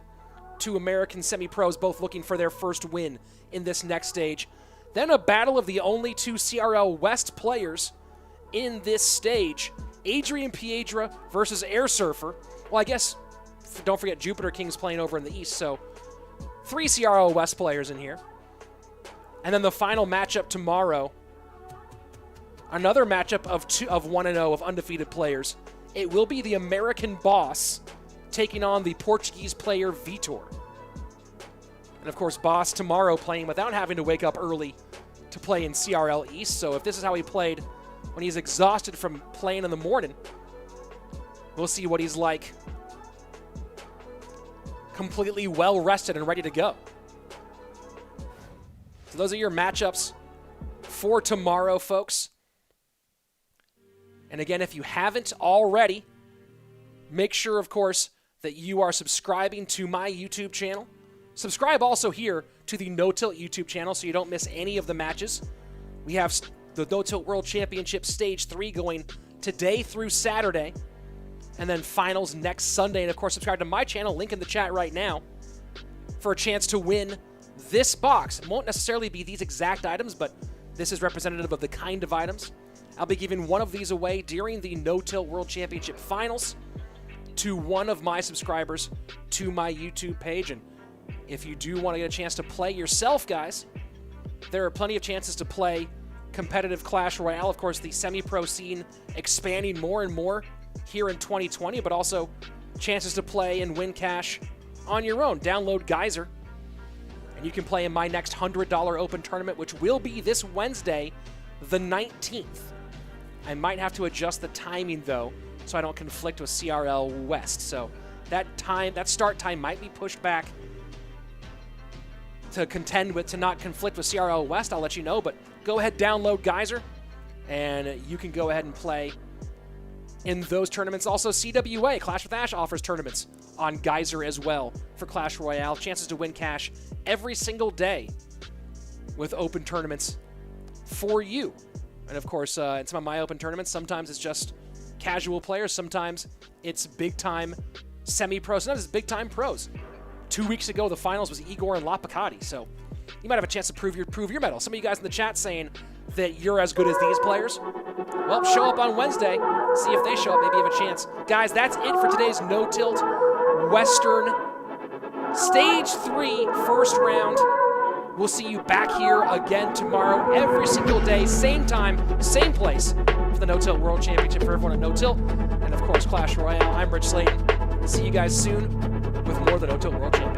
2 American semi-pros, both looking for their first win in this next stage. Then a battle of the only 2 CRL West players in this stage. adrianpiedracr versus airsurfer. Well, I guess, don't forget Jupiter King's playing over in the East, so 3 CRL West players in here. And then the final matchup tomorrow, another matchup of 1-0 of undefeated players. It will be the American Boss taking on the Portuguese player Vitor. And of course, Boss tomorrow playing without having to wake up early to play in CRL East. So if this is how he played when he's exhausted from playing in the morning, we'll see what he's like completely well-rested and ready to go. So those are your matchups for tomorrow, folks. And again, if you haven't already, make sure, of course, that you are subscribing to my YouTube channel. Subscribe also here to the No Tilt YouTube channel so you don't miss any of the matches. We have the No Tilt World Championship Stage 3 going today through Saturday, and then finals next Sunday. And of course, subscribe to my channel, link in the chat right now, for a chance to win this box. It won't necessarily be these exact items, but this is representative of the kind of items. I'll be giving one of these away during the No Tilt World Championship Finals to one of my subscribers to my YouTube page. And if you do want to get a chance to play yourself, guys, there are plenty of chances to play competitive Clash Royale. Of course, the semi-pro scene expanding more and more here in 2020, but also chances to play and win cash on your own. Download Geyser, and you can play in my next $100 open tournament, which will be this Wednesday, the 19th. I might have to adjust the timing, though, so I don't conflict with CRL West. So that start time might be pushed back to not conflict with CRL West. I'll let you know, but go ahead, download Geyser, and you can go ahead and play in those tournaments. Also, CWA, Clash with Ash, offers tournaments on Geyser as well for Clash Royale. Chances to win cash every single day with open tournaments for you. And of course, in some of my open tournaments, sometimes it's just casual players, sometimes it's big-time semi-pros, sometimes it's big-time pros. 2 weeks ago, the finals was Igor and Lapicati, so you might have a chance to prove your mettle. Some of you guys in the chat saying that you're as good as these players? Well, show up on Wednesday, see if they show up, maybe you have a chance. Guys, that's it for today's No Tilt Western Stage 3 first round. We'll see you back here again tomorrow, every single day, same time, same place, for the No Tilt World Championship for everyone at No Tilt. And of course, Clash Royale. I'm RichSlaton. See you guys soon with more of the No Tilt World Championship.